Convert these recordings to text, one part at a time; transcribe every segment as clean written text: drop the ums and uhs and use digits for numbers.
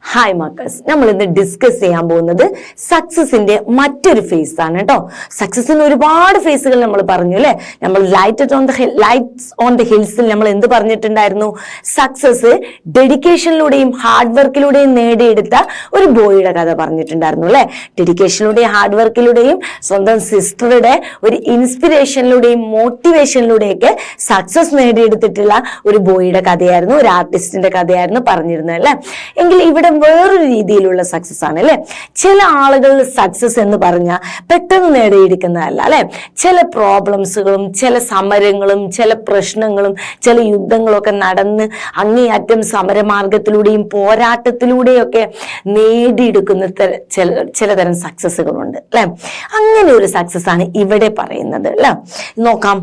Hi മക്കൾസ്, നമ്മൾ ഇന്ന് discuss ചെയ്യാൻ പോകുന്നത് സക്സസിന്റെ മറ്റൊരു ഫേസ് ആണ് കേട്ടോ. സക്സസിന് ഒരുപാട് ഫേസുകൾ നമ്മൾ പറഞ്ഞു അല്ലെ. നമ്മൾ ലൈറ്റ്സ് ഓൺ ദ ഹിൽസിൽ നമ്മൾ എന്ത് പറഞ്ഞിട്ടുണ്ടായിരുന്നു? സക്സസ് ഡെഡിക്കേഷനിലൂടെയും ഹാർഡ് വർക്കിലൂടെയും നേടിയെടുത്ത ഒരു ബോയിയുടെ കഥ പറഞ്ഞിട്ടുണ്ടായിരുന്നു അല്ലെ. ഡെഡിക്കേഷനിലൂടെയും ഹാർഡ് വർക്കിലൂടെയും സ്വന്തം സിസ്റ്ററുടെ ഒരു ഇൻസ്പിറേഷനിലൂടെയും മോട്ടിവേഷനിലൂടെയൊക്കെ സക്സസ് നേടിയെടുത്തിട്ടുള്ള ഒരു ബോയിയുടെ കഥയായിരുന്നു, ഒരു ആർട്ടിസ്റ്റിന്റെ കഥയായിരുന്നു പറഞ്ഞിരുന്നത് അല്ലെ. എങ്കിൽ ഇവിടെ വേറൊരു രീതിയിലുള്ള സക്സസ് ആണ് അല്ലെ. ചില ആളുകൾ സക്സസ് എന്ന് പറഞ്ഞാൽ പെട്ടെന്ന് നേടിയെടുക്കുന്നതല്ല അല്ലെ. ചില പ്രോബ്ലംസുകളും ചില സമരങ്ങളും ചില പ്രശ്നങ്ങളും ചില യുദ്ധങ്ങളും ഒക്കെ നടന്ന് അങ്ങേയറ്റം സമരമാർഗത്തിലൂടെയും പോരാട്ടത്തിലൂടെയും ഒക്കെ നേടിയെടുക്കുന്ന ചിലതരം സക്സസുകളുണ്ട് അല്ലെ. അങ്ങനെ ഒരു സക്സസ് ആണ് ഇവിടെ പറയുന്നത് അല്ലെ. നോക്കാം.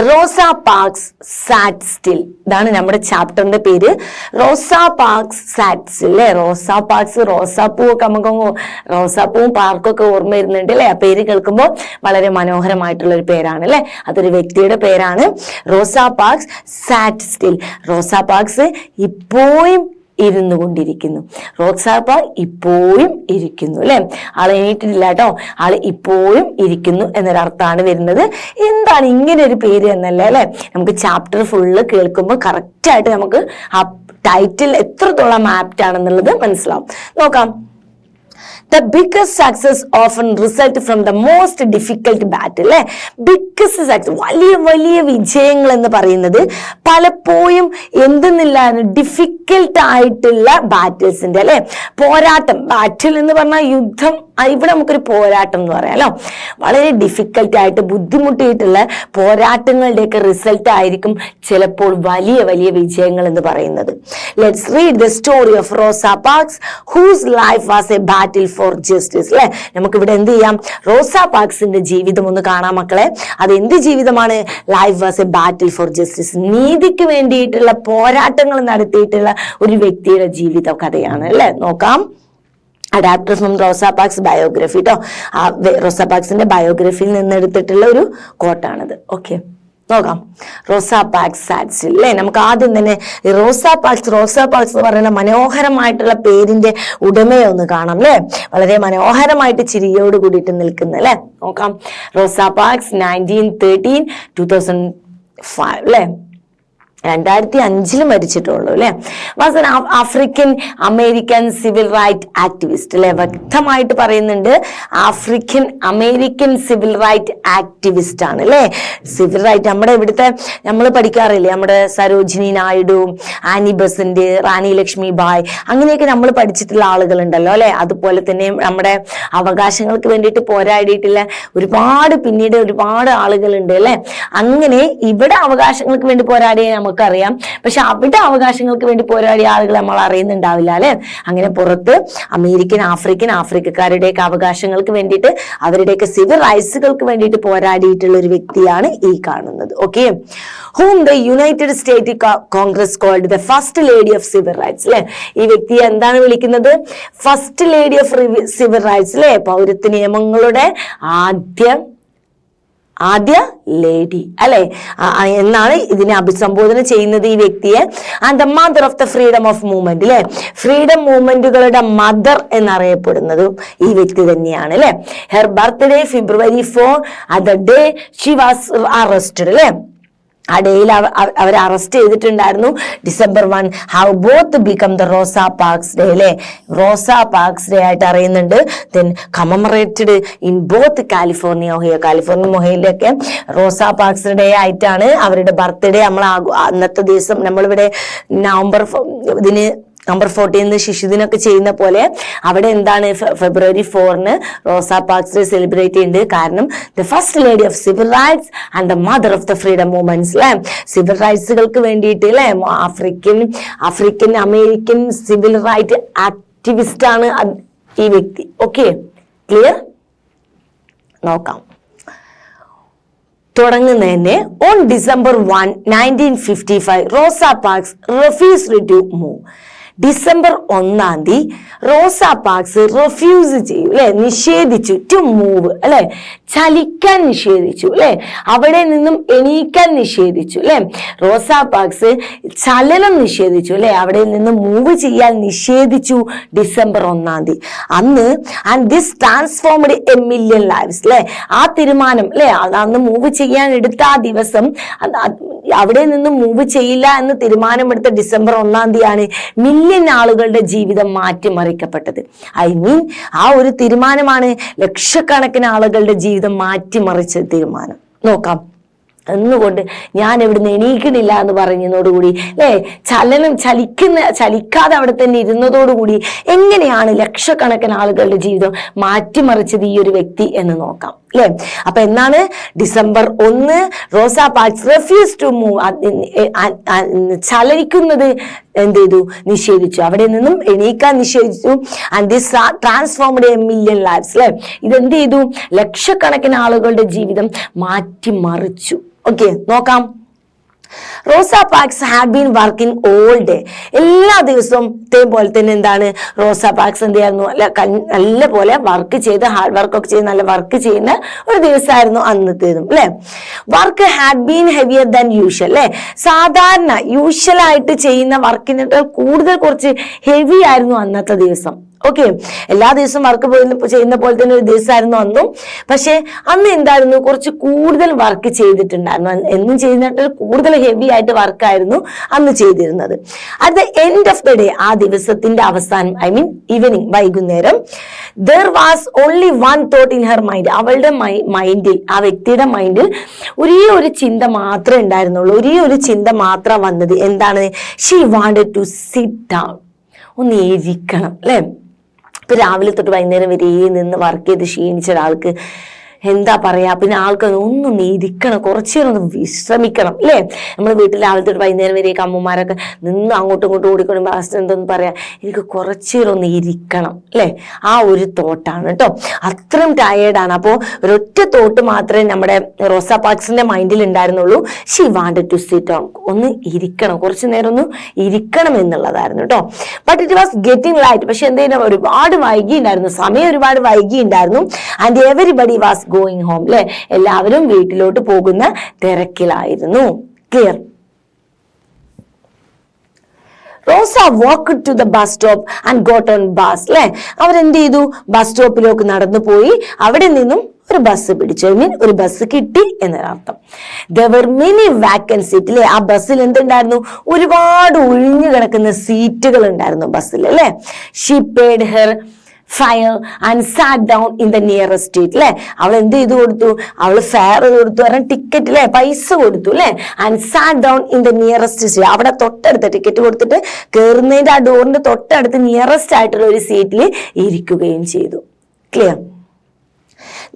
റോസ പാർക്സ് സാറ്റ് സ്റ്റിൽ, ഇതാണ് നമ്മുടെ ചാപ്റ്ററിന്റെ പേര്. റോസ പാർക്സ് സാറ്റ് സ്റ്റിൽ അല്ലെ. റോസ പാർക്സ്, റോസാപ്പൂവൊക്കെ നമുക്ക് റോസാപ്പൂവും പാർക്കൊക്കെ ഓർമ്മ വരുന്നുണ്ട് അല്ലെ. ആ പേര് കേൾക്കുമ്പോൾ വളരെ മനോഹരമായിട്ടുള്ള ഒരു പേരാണ് അല്ലെ. അതൊരു വ്യക്തിയുടെ പേരാണ്. റോസ പാർക്സ് സാറ്റ് സ്റ്റിൽ. റോസ പാർക്സ് ഇപ്പോഴും ഇരുന്നു കൊണ്ടിരിക്കുന്നു. റോസാപ്പ ഇപ്പോഴും ഇരിക്കുന്നു അല്ലെ. ആള് എണീറ്റിട്ടില്ല കേട്ടോ, ആള് ഇപ്പോഴും ഇരിക്കുന്നു എന്നൊരർത്ഥാണ് വരുന്നത്. എന്താണ് ഇങ്ങനെ ഒരു പേര് എന്നല്ലേ അല്ലെ. നമുക്ക് ചാപ്റ്റർ ഫുള്ള് കേൾക്കുമ്പോൾ കറക്റ്റ് ആയിട്ട് നമുക്ക് ആ ടൈറ്റിൽ എത്രത്തോളം ആപ്റ്റ് ആണെന്നുള്ളത് മനസ്സിലാവും. നോക്കാം. The biggest success often result from the most difficult battle. Biggest success, വലിയ വിജയങ്ങൾ എന്ന് പറയുന്നത് പലപ്പോഴും എന്തെന്നില്ലായിരുന്നു ഡിഫിക്കൽട്ട് ആയിട്ടുള്ള ബാറ്റിൽസിന്റെ അല്ലെ. പോരാട്ടം, ബാറ്റിൽ എന്ന് പറഞ്ഞാൽ യുദ്ധം, ഇവിടെ നമുക്കൊരു പോരാട്ടം എന്ന് പറയാലോ. വളരെ ഡിഫിക്കൽട്ട് ആയിട്ട് ബുദ്ധിമുട്ടിയിട്ടുള്ള പോരാട്ടങ്ങളുടെയൊക്കെ റിസൾട്ട് ആയിരിക്കും ചിലപ്പോൾ വലിയ വിജയങ്ങൾ എന്ന് പറയുന്നത്. Let's read the story of Rosa Parks whose life was a battle for justice അല്ലെ. നമുക്ക് ഇവിടെ എന്ത് ചെയ്യാം? റോസ പാർക്സിന്റെ ജീവിതം ഒന്ന് കാണാം മക്കളെ. അത് എന്ത് ജീവിതമാണ്? Life was a battle for justice, നീതിക്ക് വേണ്ടിയിട്ടുള്ള പോരാട്ടങ്ങൾ നടത്തിയിട്ടുള്ള ഒരു വ്യക്തിയുടെ ജീവിത കഥയാണ് അല്ലെ. നോക്കാം. Adapted from Rosa Parks biography കേട്ടോ. റോസ പാർക്സിന്റെ ബയോഗ്രഫിയിൽ നിന്ന് എടുത്തിട്ടുള്ള ഒരു കോട്ടാണിത്. ഓക്കെ, നോക്കാം. റോസ പാർക്സ് സാറ്റ് സ്റ്റിൽ അല്ലെ. നമുക്ക് ആദ്യം തന്നെ റോസ പാർക്സ് എന്ന് പറയുന്ന മനോഹരമായിട്ടുള്ള പേരിന്റെ ഉടമയെ ഒന്ന് കാണാം അല്ലെ. വളരെ മനോഹരമായിട്ട് ചിരിയോട് കൂടിയിട്ട് നിൽക്കുന്ന അല്ലെ. നോക്കാം. റോസ പാർക്സ് 1913 2005 അല്ലെ. 2005 മരിച്ചിട്ടുള്ളൂ അല്ലെ. Was an African American civil right activist അല്ലെ. വ്യക്തമായിട്ട് പറയുന്നുണ്ട്, African American civil right activist ആണ് അല്ലെ. സിവിൽ റൈറ്റ് നമ്മുടെ ഇവിടുത്തെ നമ്മൾ പഠിക്കാറില്ലേ, നമ്മുടെ സരോജിനി നായിഡു, ആനി ബസന്റ്, റാണി ലക്ഷ്മി ബായ്, അങ്ങനെയൊക്കെ നമ്മൾ പഠിച്ചിട്ടുള്ള ആളുകളുണ്ടല്ലോ അല്ലെ. അതുപോലെ തന്നെ നമ്മുടെ അവകാശങ്ങൾക്ക് വേണ്ടിയിട്ട് പോരാടിയിട്ടുള്ള പിന്നീട് ഒരുപാട് ആളുകളുണ്ട് അല്ലെ. അങ്ങനെ ഇവിടെ അവകാശങ്ങൾക്ക് വേണ്ടി പോരാടിയ നമുക്കറിയാം, പക്ഷെ അവിടെ അവകാശങ്ങൾക്ക് വേണ്ടി പോരാടിയ ആളുകൾ നമ്മൾ അറിയുന്നുണ്ടാവില്ല അല്ലെ. അങ്ങനെ പുറത്ത് ആഫ്രിക്കക്കാരുടെയൊക്കെ അവകാശങ്ങൾക്ക് വേണ്ടിയിട്ട്, അവരുടെയൊക്കെ സിവിൽ റൈറ്റ്സുകൾക്ക് വേണ്ടിയിട്ട് പോരാടിയിട്ടുള്ള ഒരു വ്യക്തിയാണ് ഈ കാണുന്നത്. Okay. whom the United States Congress called the first lady of civil rights അല്ലെ. ഈ വ്യക്തിയെ എന്താണ് വിളിക്കുന്നത്? First lady of civil rights അല്ലെ. പൗരത്വ നിയമങ്ങളുടെ ആദ്യ ലേഡി അല്ലെ എന്നാണ് ഇതിനെ അഭിസംബോധന ചെയ്യുന്നത് ഈ വ്യക്തിയെ. And the mother of the freedom of movement അല്ലെ. ഫ്രീഡം മൂവ്മെന്റുകളുടെ മദർ എന്നറിയപ്പെടുന്നതും ഈ വ്യക്തി തന്നെയാണ് അല്ലെ. Her birthday February 4 at the day she was arrested അല്ലെ. ആ ഡേയിൽ അവരെ അറസ്റ്റ് ചെയ്തിട്ടുണ്ടായിരുന്നു. December 1 how both become the Rosa Parks Day അല്ലെ. റോസ പാർക്സ് ഡേ ആയിട്ട് അറിയുന്നുണ്ട്. then commemorated in both California, Ohio, മൊഹയിലൊക്കെ റോസ പാർക്സ് ഡേ ആയിട്ടാണ് അവരുടെ ബർത്ത്ഡേ. നമ്മൾ അന്നത്തെ ദിവസം നമ്മളിവിടെ നവംബർ 14 ശിശുദിനൊക്കെ ചെയ്യുന്ന പോലെ അവിടെ എന്താണ് February 4 Rosa Parks Day celebrate ചെയ്യുന്നുണ്ട്. കാരണം the first lady of civil rights and the mother of the freedom movements അല്ലെ. സിവിൽ റൈറ്റ്സുകൾക്ക് വേണ്ടിയിട്ട് അല്ലെ, African American civil right activist ആണ് ഈ വ്യക്തി. Okay, clear? നോക്കാം. തുടങ്ങുന്നതന്നെ on December 1 1955 Rosa Parks refused to move. December 1 Rosa Parks refuse ചെയ്യും അല്ലെ, നിഷേധിച്ചു. ടു മൂവ് അല്ലെ, ചലിക്കാൻ നിഷേധിച്ചു അല്ലെ, അവിടെ നിന്നും എണീക്കാൻ നിഷേധിച്ചു അല്ലെ. റോസ പാർക്സ് ചലനം നിഷേധിച്ചു അല്ലെ, അവിടെ നിന്ന് മൂവ് ചെയ്യാൻ നിഷേധിച്ചു ഡിസംബർ 1 അന്ന്. And this transformed a million lives അല്ലെ. ആ തീരുമാനം അല്ലെ, അന്ന് മൂവ് ചെയ്യാൻ എടുത്ത ആ ദിവസം, അവിടെ നിന്ന് മൂവ് ചെയ്യില്ല എന്ന് തീരുമാനമെടുത്ത ഡിസംബർ 1 മില്യൺ ആളുകളുടെ ജീവിതം മാറ്റിമറിക്കപ്പെട്ടത്. ഐ മീൻ ആ ഒരു തീരുമാനമാണ് ലക്ഷക്കണക്കിന് ആളുകളുടെ ജീവിതം മാറ്റിമറിച്ച തീരുമാനം. നോക്കാം. എന്നുകൊണ്ട് ഞാൻ ഇവിടുന്ന് എണീക്കണില്ല എന്ന് പറഞ്ഞതോടുകൂടി അല്ലെ, ചലിക്കാതെ അവിടെ തന്നെ ഇരുന്നതോടുകൂടി എങ്ങനെയാണ് ലക്ഷക്കണക്കിന് ആളുകളുടെ ജീവിതം മാറ്റിമറിച്ചത് ഈ ഒരു വ്യക്തി എന്ന് നോക്കാം അല്ലെ. അപ്പൊ എന്നാണ് December 1 Rosa Parks refuse to move, ചലിക്കുന്നത് എന്ത് ചെയ്തു, നിഷേധിച്ചു, അവിടെ നിന്നും എണീക്കാൻ നിഷേധിച്ചു. And this transformed a million lives അല്ലെ, ഇതെന്ത് ചെയ്തു, ലക്ഷക്കണക്കിന് ആളുകളുടെ ജീവിതം മാറ്റിമറിച്ചു. ഓക്കെ, നോക്കാം. Rosa Parks had been working all day, എല്ലാ ദിവസവും ഇതേപോലെ തന്നെ എന്താണ്, റോസ പാർക്സ് എന്ത് ചെയ്യായിരുന്നു, നല്ല പോലെ വർക്ക് ചെയ്ത്, ഹാർഡ് വർക്ക് ഒക്കെ ചെയ്ത് നല്ല വർക്ക് ചെയ്യുന്ന ഒരു ദിവസമായിരുന്നു അന്നത്തേതും അല്ലെ. Work had been heavier than usual അല്ലെ, സാധാരണ യൂഷ്വലായിട്ട് ചെയ്യുന്ന വർക്കിനേക്കാൾ കൂടുതൽ കുറച്ച് ഹെവി ആയിരുന്നു അന്നത്തെ ദിവസം. ഓക്കെ, എല്ലാ ദിവസവും വർക്ക് ചെയ്യുന്ന പോലെ തന്നെ ഒരു ദിവസമായിരുന്നു അന്നും. പക്ഷെ അന്ന് എന്തായിരുന്നു, കുറച്ച് കൂടുതൽ വർക്ക് ചെയ്തിട്ടുണ്ടായിരുന്നു. എന്നും ചെയ്യുന്നതിനേക്കാൾ കൂടുതൽ ഹെവി ആയിട്ട് വർക്കായിരുന്നു അന്ന് ചെയ്തിരുന്നത്. At the end of the day, ആ ദിവസത്തിന്റെ അവസാനം, ഐ മീൻ ഈവനിങ്, വൈകുന്നേരം, there was only one thought in her mind, അവളുടെ മൈൻഡിൽ, ആ വ്യക്തിയുടെ മൈൻഡിൽ ഒരേ ഒരു ചിന്ത മാത്രമേ ഉണ്ടായിരുന്നുള്ളൂ, ഒരേ ഒരു ചിന്ത മാത്രം വന്നത്. എന്താണ്? she wanted to sit down, ഒന്ന് ഇരിക്കണം അല്ലെ. ഇപ്പൊ രാവിലെ തൊട്ട് വൈകുന്നേരം വരെ നിന്ന് വർക്ക് ചെയ്ത് ക്ഷീണിച്ച ഒരാൾക്ക് എന്താ പറയാ, പിന്നെ ആൾക്ക് ഒന്നും ഇരിക്കണം, കുറച്ചു നേരം ഒന്ന് വിശ്രമിക്കണം അല്ലേ. നമ്മുടെ വീട്ടിൽ രാവിലെ തൊട്ട് വൈകുന്നേരം വരെയൊക്കെ അമ്മമാരൊക്കെ നിന്ന് അങ്ങോട്ടും ഇങ്ങോട്ടും ഓടിക്കൊണ്ട് ലാസ്റ്റ് എന്തെന്ന് പറയാ, എനിക്ക് കുറച്ചു നേരം ഒന്ന് ഇരിക്കണം അല്ലെ. ആ ഒരു തോട്ടാണ് കേട്ടോ, അത്രയും ടയേർഡാണ്. അപ്പോൾ ഒരൊറ്റ തോട്ട് മാത്രമേ നമ്മുടെ റോസ പാർക്സിന്റെ മൈൻഡിൽ ഉണ്ടായിരുന്നുള്ളൂ. She wanted to sit down, ഒന്ന് ഇരിക്കണം, കുറച്ചു നേരം ഒന്ന് ഇരിക്കണം എന്നുള്ളതായിരുന്നു കേട്ടോ. But it was getting late, പക്ഷെ എന്തെങ്കിലും ഒരുപാട് വൈകിയുണ്ടായിരുന്നു, സമയം ഒരുപാട് വൈകിയുണ്ടായിരുന്നു. And everybody was going home അല്ലെ, എല്ലാവരും വീട്ടിലോട്ട് പോകുന്ന തിരക്കിലായിരുന്നു. Clear? Rosa walked to the bus stop and got on bus അല്ലെ. അവരെന്ത് ചെയ്തു, ബസ് സ്റ്റോപ്പിലേക്ക് നടന്നു പോയി, അവിടെ നിന്നും ഒരു ബസ് പിടിച്ചു. ഐ മീൻ ഒരു ബസ് കിട്ടി എന്നൊരർത്ഥം. there were many vacant seats അല്ലെ. ആ ബസ്സിൽ എന്തുണ്ടായിരുന്നു, ഒരുപാട് ഒഴിഞ്ഞു കിടക്കുന്ന സീറ്റുകൾ ഉണ്ടായിരുന്നു ബസ്സിൽ അല്ലെ. she paid her fare and sat down in the nearest seat അല്ലെ. അവൾ എന്ത് ചെയ്തു കൊടുത്തു, അവൾ ഫെയർ കൊടുത്തു, കാരണം ടിക്കറ്റ് അല്ലെ, പൈസ കൊടുത്തു അല്ലെ. and sat down in the nearest seat, അവിടെ തൊട്ടടുത്ത് ടിക്കറ്റ് കൊടുത്തിട്ട് കയറുന്നതിന്റെ ആ ഡോറിന്റെ തൊട്ടടുത്ത് നിയറസ്റ്റ് ആയിട്ടുള്ള ഒരു സീറ്റിൽ ഇരിക്കുകയും ചെയ്തു. Clear?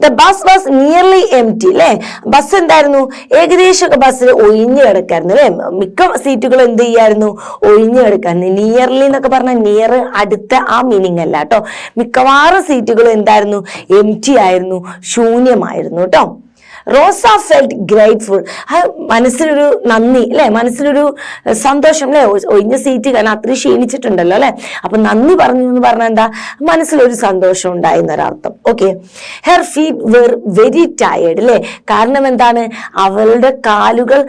The bus was nearly empty അല്ലെ. ബസ് എന്തായിരുന്നു, ഏകദേശമൊക്കെ ബസ്സിൽ ഒഴിഞ്ഞു കിടക്കായിരുന്നു അല്ലെ. മിക്ക സീറ്റുകളും എന്ത് ചെയ്യായിരുന്നു, ഒഴിഞ്ഞു കിടക്കായിരുന്നു. നിയർലി എന്നൊക്കെ പറഞ്ഞാൽ നിയർ, അടുത്ത, ആ മീനിങ് അല്ല കേട്ടോ. മിക്കവാറും സീറ്റുകളും എന്തായിരുന്നു, എംറ്റി ആയിരുന്നു, ശൂന്യമായിരുന്നു കേട്ടോ. റോസ ഫെൽറ്റ് ഗ്രേറ്റ്ഫുൾ, മനസ്സിലൊരു നന്ദി അല്ലെ, മനസ്സിലൊരു സന്തോഷം അല്ലെ, ഒഴിഞ്ഞ സീറ്റ് കാരണം അത്രയും ക്ഷീണിച്ചിട്ടുണ്ടല്ലോ അല്ലെ. അപ്പൊ നന്ദി പറഞ്ഞു എന്ന് പറഞ്ഞാൽ എന്താ, മനസ്സിലൊരു സന്തോഷം ഉണ്ടായി എന്നൊരർത്ഥം. Okay. Her feet were very tired അല്ലെ, കാരണം എന്താണ്, അവളുടെ കാലുകൾ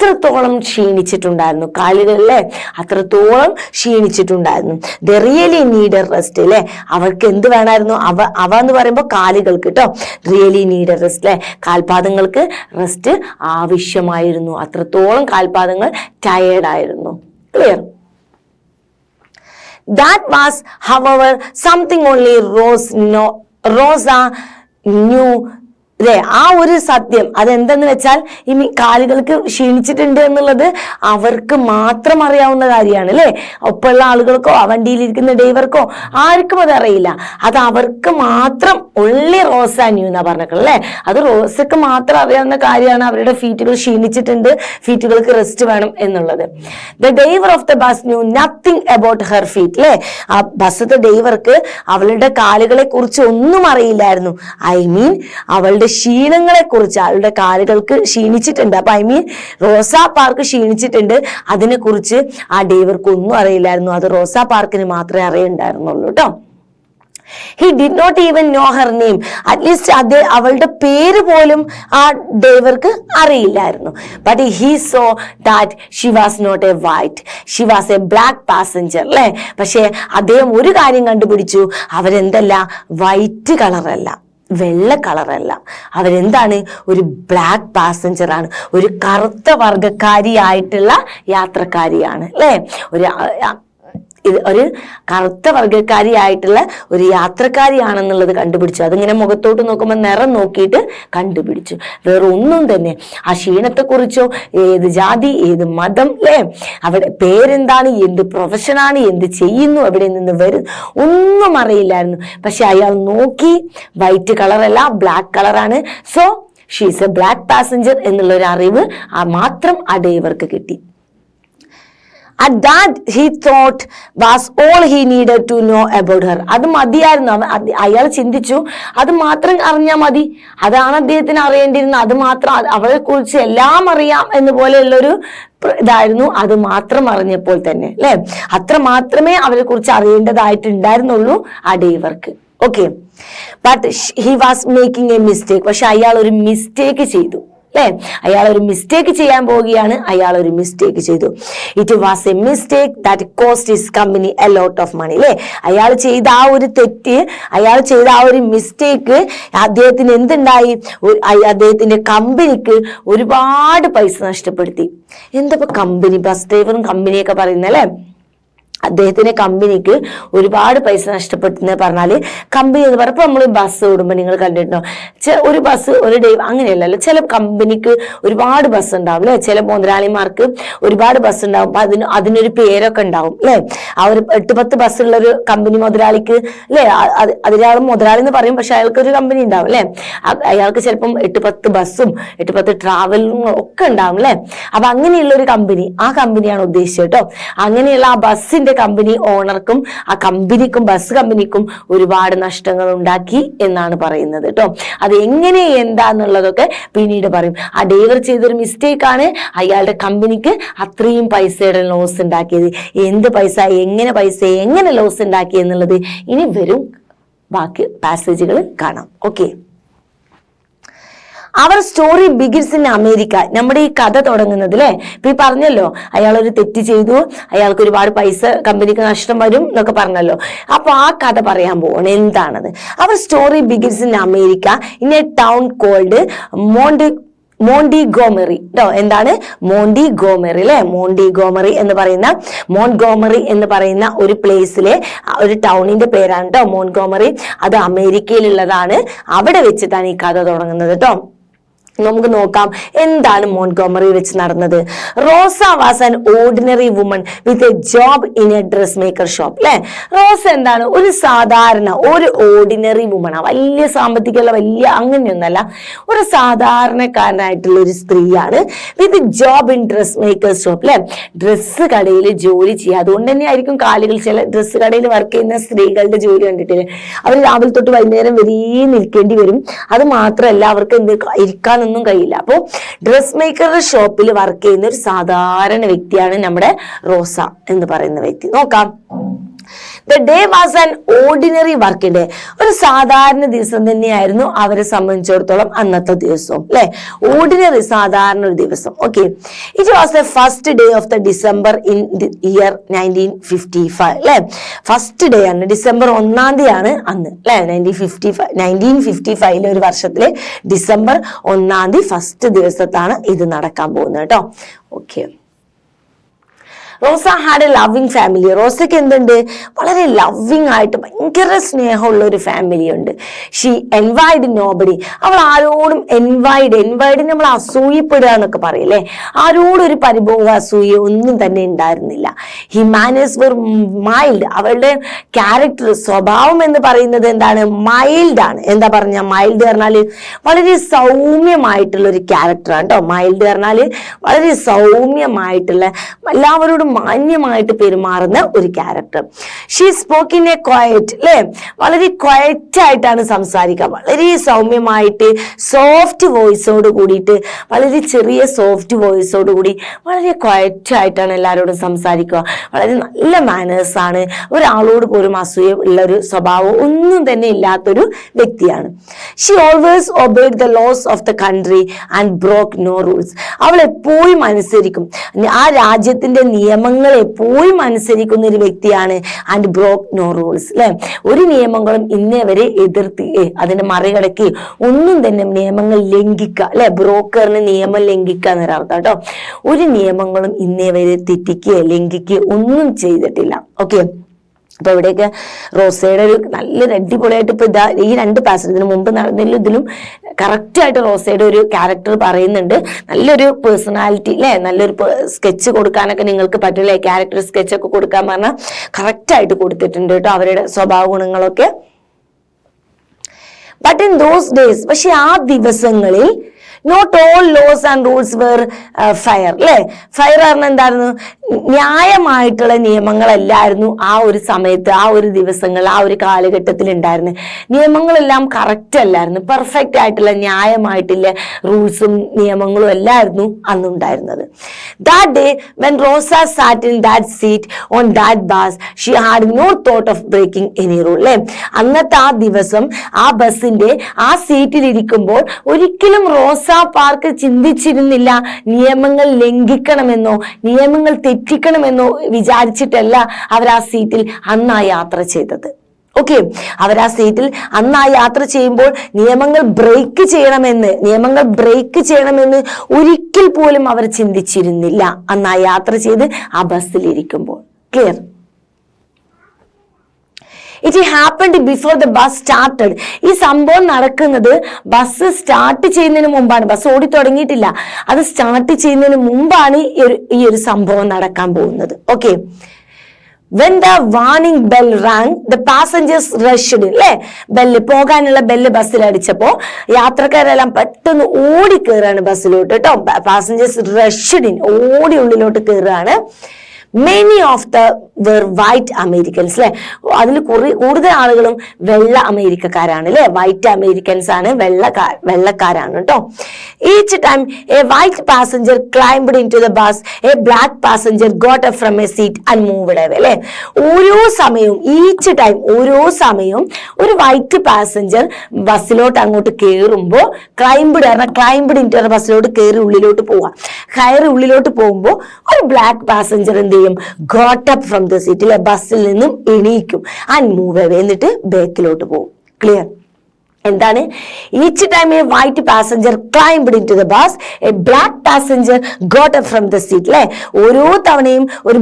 അത്രത്തോളം ക്ഷീണിച്ചിട്ടുണ്ടായിരുന്നു, കാലുകളിലെ അത്രത്തോളം ക്ഷീണിച്ചിട്ടുണ്ടായിരുന്നു. ദ റിയലി നീഡ് റെസ്റ്റ് അല്ലെ. അവർക്ക് എന്ത് വേണമായിരുന്നു, അവ എന്ന് പറയുമ്പോൾ കാലുകൾക്ക് കേട്ടോ, റിയലി നീഡ് റെസ്റ്റ് അല്ലെ, കാൽപാദങ്ങൾക്ക് റെസ്റ്റ് ആവശ്യമായിരുന്നു, അത്രത്തോളം കാൽപാദങ്ങൾ ടയേർഡായിരുന്നു. Clear? That was, however, something only Rosa knew അല്ലെ. ആ ഒരു സത്യം അതെന്തെന്ന് വെച്ചാൽ, ഇനി കാലുകൾക്ക് ക്ഷീണിച്ചിട്ടുണ്ട് എന്നുള്ളത് അവർക്ക് മാത്രം അറിയാവുന്ന കാര്യമാണ് അല്ലെ. ഒപ്പമുള്ള ആളുകൾക്കോ ആ വണ്ടിയിലിരിക്കുന്ന ഡ്രൈവർക്കോ ആർക്കും അത് അറിയില്ല. അത് അവർക്ക് മാത്രം, ഒള്ളി റോസ ന്യൂ എന്നാ പറഞ്ഞേക്കണം അല്ലെ. അത് റോസക്ക് മാത്രം അറിയാവുന്ന കാര്യമാണ്, അവരുടെ ഫീറ്റുകൾ ക്ഷീണിച്ചിട്ടുണ്ട്, ഫീറ്റുകൾക്ക് റെസ്റ്റ് വേണം എന്നുള്ളത്. The driver of the bus new nothing about her feet അല്ലെ. ആ ബസ്സിന്റെ ഡ്രൈവർക്ക് അവളുടെ കാലുകളെ കുറിച്ച് ഒന്നും അറിയില്ലായിരുന്നു. ഐ മീൻ അവളുടെ അവളുടെ ക്ഷീണങ്ങളെ കുറിച്ച്, അവളുടെ കാലുകൾക്ക് ക്ഷീണിച്ചിട്ടുണ്ട്. അപ്പൊ റോസാ പാർക്ക് ക്ഷീണിച്ചിട്ടുണ്ട്, അതിനെ കുറിച്ച് ആ ഡേവർക്ക് ഒന്നും അറിയില്ലായിരുന്നു. അത് റോസാ പാർക്കിന് മാത്രമേ അറിയണ്ടായിരുന്നുള്ളൂ കേട്ടോ. He did not even know her name. At least അവളുടെ പേര് പോലും ആ ഡേവർക്ക് അറിയില്ലായിരുന്നു. But he saw that she was not a white, she was a black passenger, അല്ലേ? പക്ഷെ അദ്ദേഹം ഒരു കാര്യം കണ്ടുപിടിച്ചു, അവരെന്തല്ല, വൈറ്റ് കളറല്ല, വെള്ള കളറല്ല, അവരെന്താണ്, ഒരു ബ്ലാക്ക് പാസഞ്ചർ ആണ്, ഒരു കറുത്ത വർഗക്കാരിയായിട്ടുള്ള യാത്രക്കാരിയാണ്, അല്ലേ? ഒരു കറുത്ത വർഗക്കാരിയായിട്ടുള്ള ഒരു യാത്രക്കാരിയാണെന്നുള്ളത് കണ്ടുപിടിച്ചു. അതിങ്ങനെ മുഖത്തോട്ട് നോക്കുമ്പോൾ നിറം നോക്കിയിട്ട് കണ്ടുപിടിച്ചു. വേറെ ഒന്നും തന്നെ ആ ക്ഷീണത്തെക്കുറിച്ചോ, ഏത് ജാതി, ഏത് മതം, അല്ലേ, അവിടെ പേരെന്താണ്, എന്ത് പ്രൊഫഷനാണ്, എന്ത് ചെയ്യുന്നു, എവിടെ നിന്ന് വരും, ഒന്നും അറിയില്ലായിരുന്നു. പക്ഷെ അയാൾ നോക്കി, വൈറ്റ് കളറല്ല, ബ്ലാക്ക് കളറാണ്. So she's A black passenger എന്നുള്ള ഒരു അറിവ് മാത്രം ആ ഡേവർക്ക് കിട്ടി. And that he thought was all he needed to know about her. അത് മതിയായിരുന്നു. അയാൾ ചിന്തിച്ചു, അത് മാത്രം അറിഞ്ഞാൽ മതി, അതാണ് അദ്ദേഹത്തിന് അറിയേണ്ടിയിരുന്നത്, അത് മാത്രം, അവളെ കുറിച്ച് എല്ലാം അറിയാം എന്നുപോലെയുള്ളൊരു ഇതായിരുന്നു. അത് മാത്രം അറിഞ്ഞപ്പോൾ തന്നെ, അല്ലെ, അത്ര മാത്രമേ അവരെ കുറിച്ച് അറിയേണ്ടതായിട്ടുണ്ടായിരുന്നുള്ളൂ ആ ഡേവർക്ക്. Okay, but he was making a mistake. പക്ഷെ അയാൾ ഒരു മിസ്റ്റേക്ക് ചെയ്തു, അല്ലെ? അയാൾ ഒരു മിസ്റ്റേക്ക് ചെയ്യാൻ പോവുകയാണ്. അയാൾ ഒരു മിസ്റ്റേക്ക് ചെയ്തു. It was a mistake that cost his company a lot of money, അല്ലെ? അയാൾ ചെയ്ത ആ ഒരു തെറ്റ്, അയാൾ ചെയ്ത ആ ഒരു മിസ്റ്റേക്ക് അദ്ദേഹത്തിന് എന്തുണ്ടായി, അദ്ദേഹത്തിന്റെ കമ്പനിക്ക് ഒരുപാട് പൈസ നഷ്ടപ്പെടുത്തി. എന്താ കമ്പനി, ബസ് ഡ്രൈവറും കമ്പനിയൊക്കെ പറയുന്നത്, അല്ലെ? അദ്ദേഹത്തിന്റെ കമ്പനിക്ക് ഒരുപാട് പൈസ നഷ്ടപ്പെട്ടെന്ന് പറഞ്ഞാല്, കമ്പനി എന്ന് പറഞ്ഞപ്പോ നമ്മൾ ബസ് ഓടുമ്പോ നിങ്ങൾ കണ്ടിട്ടുണ്ടോ, ഒരു ബസ് ഒരു ഡേ അങ്ങനെയല്ലല്ലോ, ചില കമ്പനിക്ക് ഒരുപാട് ബസ് ഉണ്ടാവും, അല്ലെ? ചില മുതലാളിമാർക്ക് ഒരുപാട് ബസ് ഉണ്ടാവും, അതിനൊരു പേരൊക്കെ ഉണ്ടാവും, അല്ലെ? ആ ഒരു 8-10 ബസ്സുള്ള ഒരു കമ്പനി മുതലാളിക്ക്, അല്ലെ, അതിലാളും മുതലാളി എന്ന് പറയും, പക്ഷെ അയാൾക്ക് ഒരു കമ്പനി ഉണ്ടാവും, അല്ലെ? അയാൾക്ക് ചിലപ്പം 8-10 ബസ്സും 8-10 ട്രാവലും ഒക്കെ ഉണ്ടാവും, അല്ലെ? അപ്പൊ അങ്ങനെയുള്ള ഒരു കമ്പനി, ആ കമ്പനിയാണ് ഉദ്ദേശിച്ചത് കേട്ടോ. അങ്ങനെയുള്ള ആ ബസ്സിന്റെ കമ്പനി ഓണർക്കും ആ കമ്പനിക്കും, ബസ് കമ്പനിക്കും ഒരുപാട് നഷ്ടങ്ങൾ ഉണ്ടാക്കി എന്നാണ് പറയുന്നത് കേട്ടോ. അത് എങ്ങനെ എന്താന്നുള്ളതൊക്കെ പിന്നീട് പറയും. ആ ഡേവർ ചെയ്തൊരു മിസ്റ്റേക്ക് ആണ് അയാളുടെ കമ്പനിക്ക് അത്രയും പൈസയുടെ ലോസ് ഉണ്ടാക്കിയത്. എന്ത് പൈസ, എങ്ങനെ ലോസ് ഉണ്ടാക്കി എന്നുള്ളത് ഇനി വരും ബാക്കി പാസേജുകൾ കാണാം. Okay, our story begins in America. നമ്മുടെ ഈ കഥ തുടങ്ങുന്നത്, അല്ലെ, ഇപ്പൊ ഈ പറഞ്ഞല്ലോ, അയാൾ ഒരു തെറ്റ് ചെയ്തു, അയാൾക്ക് ഒരുപാട് പൈസ, കമ്പനിക്ക് നഷ്ടം വരും എന്നൊക്കെ പറഞ്ഞല്ലോ. അപ്പൊ ആ കഥ പറയാൻ പോവാണ്. എന്താണത്? Our story begins in America in a town called Montgomery ട്ടോ. എന്താണ് മോണ്ടിഗോമറി, അല്ലെ? മോണ്ടിഗോമറി എന്ന് പറയുന്ന ഒരു പ്ലേസിലെ ഒരു ടൗണിന്റെ പേരാണ് ട്ടോ മോണ്ടിഗോമറി. അത് അമേരിക്കയിലുള്ളതാണ്. അവിടെ വെച്ചിട്ടാണ് ഈ കഥ തുടങ്ങുന്നത് ട്ടോ. നമുക്ക് നോക്കാം എന്താണ് മോntgomery വെച്ച് നടന്നത്. Rosa was an ordinary woman with a job in a dressmaker shop, അല്ലെ? റോസ എന്താണ്, ഒരു സാധാരണ, ഒരു ഓർഡിനറി വുമൺ, വലിയ സാമ്പത്തികമുള്ള വലിയ അങ്ങനെയൊന്നല്ല, ഒരു സാധാരണക്കാരനായിട്ടുള്ള ഒരു സ്ത്രീയാണ്. With job in dressmaker shop, അല്ലെ? ഡ്രസ്സ് കടയിൽ ജോലി ചെയ്യുക. അതുകൊണ്ട് തന്നെ ആയിരിക്കും കാലുകൾ, ചില ഡ്രസ്സ് കടയിൽ വർക്ക് ചെയ്യുന്ന സ്ത്രീകളുടെ ജോലി കണ്ടിട്ടില്ലേ, അവർ രാവിലെ തൊട്ട് വൈകുന്നേരം വരെ നിൽക്കേണ്ടി വരും. അത് മാത്രമല്ല, അവർക്ക് എന്ത് ഇരിക്കാൻ ഒന്നും കഴിയില്ല. അപ്പോ ഡ്രസ് മേക്കറുടെ ഷോപ്പിൽ വർക്ക് ചെയ്യുന്ന ഒരു സാധാരണ വ്യക്തിയാണ് നമ്മുടെ റോസ എന്ന് പറയുന്ന വ്യക്തി. നോക്കാം. The day was an ordinary working day. ഒരു സാധാരണ ദിവസം തന്നെയായിരുന്നു അവരെ സംബന്ധിച്ചിടത്തോളം അന്നത്തെ ദിവസവും, അല്ലെ? ഓർഡിനറി, സാധാരണ ഒരു ദിവസം. Okay, it was A first day of the December in the year 1955, അല്ലെ? ഫസ്റ്റ് ഡേ ആണ്, ഡിസംബർ 1-ാം തീയതിയാണ് അന്ന്, അല്ലെ? 1955 ഒരു വർഷത്തിലെ ഡിസംബർ 1-ാം തീയതി ഫസ്റ്റ് ദിവസത്താണ് ഇത് നടക്കാൻ പോകുന്നത് കേട്ടോ. Okay, Rosa had a loving family. റോസയ്ക്ക് എന്തുണ്ട്, വളരെ ലവിങ് ആയിട്ട് ഭയങ്കര സ്നേഹമുള്ള ഒരു ഫാമിലി ഉണ്ട്. She envied nobody. അവൾ ആരോടും എൻവൈഡ് നമ്മൾ അസൂയപ്പെടുക എന്നൊക്കെ പറയില്ലേ, ആരോടും ഒരു പരിഭവ അസൂയ ഒന്നും തന്നെ ഉണ്ടായിരുന്നില്ല. He manners were mild. അവളുടെ ക്യാരക്ടർ, സ്വഭാവം എന്ന് പറയുന്നത് എന്താണ്, മൈൽഡ് ആണ്. എന്താ പറഞ്ഞ മൈൽഡ് പറഞ്ഞാല് വളരെ സൗമ്യമായിട്ടുള്ള ഒരു ക്യാരക്ടറാണ് കേട്ടോ. മൈൽഡ് പറഞ്ഞാല് വളരെ സൗമ്യമായിട്ടുള്ള, എല്ലാവരോടും മാന്യമായിട്ട് പെരുമാറുന്ന ഒരു character. She spoke in A quiet, അല്ലെ, വളരെ ക്വയറ്റ് ആയിട്ടാണ് സംസാരിക്കുക, വളരെ സൗമ്യമായിട്ട് സോഫ്റ്റ് വോയിസോട് കൂടിയിട്ട്, വളരെ ചെറിയ സോഫ്റ്റ് വോയിസോട് കൂടി വളരെ ക്വയറ്റ് ആയിട്ടാണ് എല്ലാവരോടും സംസാരിക്കുക. വളരെ നല്ല മാനേഴ്സ് ആണ്, ഒരാളോട് പോലും അസൂയ ഉള്ള ഒരു സ്വഭാവം ഒന്നും തന്നെ ഇല്ലാത്തൊരു വ്യക്തിയാണ്. She always obeyed the laws of the country and broke no rules. അവൾ എപ്പോഴും അനുസരിക്കും, ആ രാജ്യത്തിന്റെ നിയമങ്ങൾ എപ്പോഴും അനുസരിക്കുന്ന ഒരു വ്യക്തിയാണ്. ആൻഡ് ബ്രോക്ക് നോ റൂൾസ്, അല്ലെ, ഒരു നിയമങ്ങളും ഇന്നേ വരെ എതിർത്ത് അതിനെ മറികടക്കി ഒന്നും തന്നെ നിയമങ്ങൾ ലംഘിക്കുക, അല്ലെ, ബ്രോക്കറിന് നിയമം ലംഘിക്കുക എന്നൊരർത്ഥം കേട്ടോ. ഒരു നിയമങ്ങളും ഇന്നേ വരെ തെറ്റിക്കുകയോ ലംഘിക്കുകയോ ഒന്നും ചെയ്തിട്ടില്ല. ഓക്കെ, അപ്പൊ ഇവിടെയൊക്കെ റോസയുടെ ഒരു നല്ലൊരു അടിപൊളിയായിട്ട് ഇപ്പൊ ഇതാ ഈ 2 പാസേജിന് മുമ്പ് നടന്നതിലും ഇതിലും കറക്റ്റ് ആയിട്ട് റോസയുടെ ഒരു ക്യാരക്ടർ പറയുന്നുണ്ട്. നല്ലൊരു പേഴ്സണാലിറ്റി, അല്ലെ, നല്ലൊരു സ്കെച്ച് കൊടുക്കാനൊക്കെ നിങ്ങൾക്ക് പറ്റില്ലേ, ക്യാരക്ടർ സ്കെച്ച് ഒക്കെ കൊടുക്കാൻ പറഞ്ഞാൽ കറക്റ്റ് ആയിട്ട് കൊടുത്തിട്ടുണ്ട് കേട്ടോ, അവരുടെ സ്വഭാവ ഗുണങ്ങളൊക്കെ. ബട്ട് ഇൻ ദോസ് ഡേയ്സ്, പക്ഷെ ആ ദിവസങ്ങളിൽ not all laws and rules were fair, അല്ലെ, ഫയർ പറഞ്ഞാൽ എന്തായിരുന്നു, ന്യായമായിട്ടുള്ള നിയമങ്ങളല്ലായിരുന്നു ആ ഒരു സമയത്ത്, ആ ഒരു ദിവസങ്ങൾ, ആ ഒരു കാലഘട്ടത്തിൽ ഉണ്ടായിരുന്നു. നിയമങ്ങളെല്ലാം കറക്റ്റ് അല്ലായിരുന്നു, പെർഫെക്റ്റ് ആയിട്ടുള്ള ന്യായമായിട്ടുള്ള റൂൾസും നിയമങ്ങളും അല്ലായിരുന്നു അന്നുണ്ടായിരുന്നത്. That day when Rosa sat in that seat on that bus she had no thought of breaking any rule, അല്ലെ, അന്നത്തെ ആ ദിവസം ആ ബസിന്റെ ആ സീറ്റിൽ ഇരിക്കുമ്പോൾ ഒരിക്കലും റോസ പാർക്ക് ചിന്തിച്ചിരുന്നില്ല നിയമങ്ങൾ ലംഘിക്കണമെന്നോ നിയമങ്ങൾ തെറ്റിക്കണമെന്നോ വിചാരിച്ചിട്ടല്ല അവർ ആ സീറ്റിൽ അന്ന് ആ യാത്ര ചെയ്തത്. ഓക്കെ, അവർ ആ സീറ്റിൽ അന്ന് ആ യാത്ര ചെയ്യുമ്പോൾ നിയമങ്ങൾ ബ്രേക്ക് ചെയ്യണമെന്ന് ഒരിക്കൽ പോലും അവർ ചിന്തിച്ചിരുന്നില്ല അന്ന് ആ യാത്ര ചെയ്ത് ആ ബസ്സിൽ ഇരിക്കുമ്പോൾ. Clear? It happened before the bus started. ഈ സംഭവം നടക്കുന്നത് ബസ് സ്റ്റാർട്ട് ചെയ്യുന്നതിന് മുമ്പാണ്, ബസ് ഓടി തുടങ്ങിയിട്ടില്ല, അത് സ്റ്റാർട്ട് ചെയ്യുന്നതിന് മുമ്പാണ് ഈ ഒരു സംഭവം നടക്കാൻ പോകുന്നത്. Okay, when the warning bell rang the passengers rushed, അല്ലെ, ബെല്ല് പോകാനുള്ള ബെല്ല് ബസ്സിൽ അടിച്ചപ്പോ യാത്രക്കാരെല്ലാം പെട്ടെന്ന് ഓടി കയറാണ് ബസ്സിലോട്ട് കേട്ടോ. പാസഞ്ചേഴ്സ് rushed in, ഓടി ഉള്ളിലോട്ട് കയറാണ്. Many of the were white Americans, അല്ലെ, അതിൽ കൂടുതൽ ആളുകളും വെള്ള അമേരിക്കക്കാരാണ്, അല്ലെ, വൈറ്റ് അമേരിക്കൻസ് ആണ്, വെള്ളക്കാരാണ് കേട്ടോ. Each time a white passenger climbed into the bus a black passenger got up from a seat and moved away, അല്ലെ, ഓരോ സമയവും ഓരോ സമയവും ഒരു വൈറ്റ് പാസഞ്ചർ ബസ്സിലോട്ട് അങ്ങോട്ട് കയറുമ്പോൾ ക്ലൈംബ്ഡ് ഇൻ ടു ബസ്സിലോട്ട് കയറി ഉള്ളിലോട്ട് പോകുമ്പോൾ ഒരു ബ്ലാക്ക് പാസഞ്ചർ എന്ത് ചെയ്യും, got up from the seat, ബസ്സിൽ നിന്നും എണീക്കും, ആൻഡ് മൂവ് അവേ, എന്നിട്ട് ബാക്കിലോട്ട് പോകും. ക്ലിയർ? എന്താണ്? Each time a white passenger climbed into the bus a black passenger got up from the seat, അല്ലെ, ഓരോ തവണയും ഒരു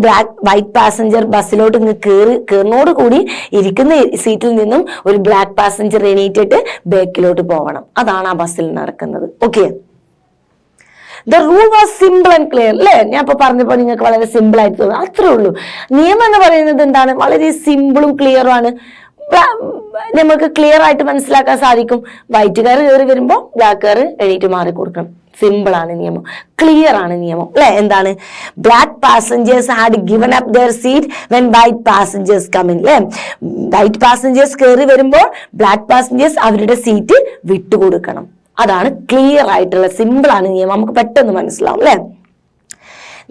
വൈറ്റ് പാസഞ്ചർ ബസ്സിലോട്ട് കയറിനോട് കൂടി ഇരിക്കുന്ന സീറ്റിൽ നിന്നും ഒരു ബ്ലാക്ക് പാസഞ്ചർ എണീറ്റിട്ട് ബാക്കിലോട്ട് പോകണം. അതാണ് ആ ബസ്സിൽ നടക്കുന്നത്. Okay, the rule was simple and clear, അല്ലെ, ഞാൻ ഇപ്പൊ പറഞ്ഞപ്പോ നിങ്ങൾക്ക് വളരെ സിമ്പിൾ ആയിട്ട് തോന്നുന്നു, അത്രേ ഉള്ളൂ. നിയമം എന്ന് പറയുന്നത് എന്താണ്, വളരെ സിമ്പിളും ക്ലിയറും ആണ്, നമുക്ക് ക്ലിയർ ആയിട്ട് മനസ്സിലാക്കാൻ സാധിക്കും. വൈറ്റുകാർ കയറി വരുമ്പോൾ ബ്ലാക്കുകാർ എണീറ്റ് മാറി കൊടുക്കണം. സിമ്പിൾ ആണ് നിയമം, ക്ലിയർ ആണ് നിയമം, അല്ലെ. എന്താണ്? Black passengers had given up their seat when white passengers come in, അല്ലെ, വൈറ്റ് പാസഞ്ചേഴ്സ് കയറി വരുമ്പോൾ ബ്ലാക്ക് പാസഞ്ചേഴ്സ് അവരുടെ സീറ്റ് വിട്ടുകൊടുക്കണം. അതാണ് ക്ലിയർ ആയിട്ടുള്ള സിമ്പിൾ ആണ് നിയമം, നമുക്ക് പെട്ടെന്ന് മനസ്സിലാവും, അല്ലെ.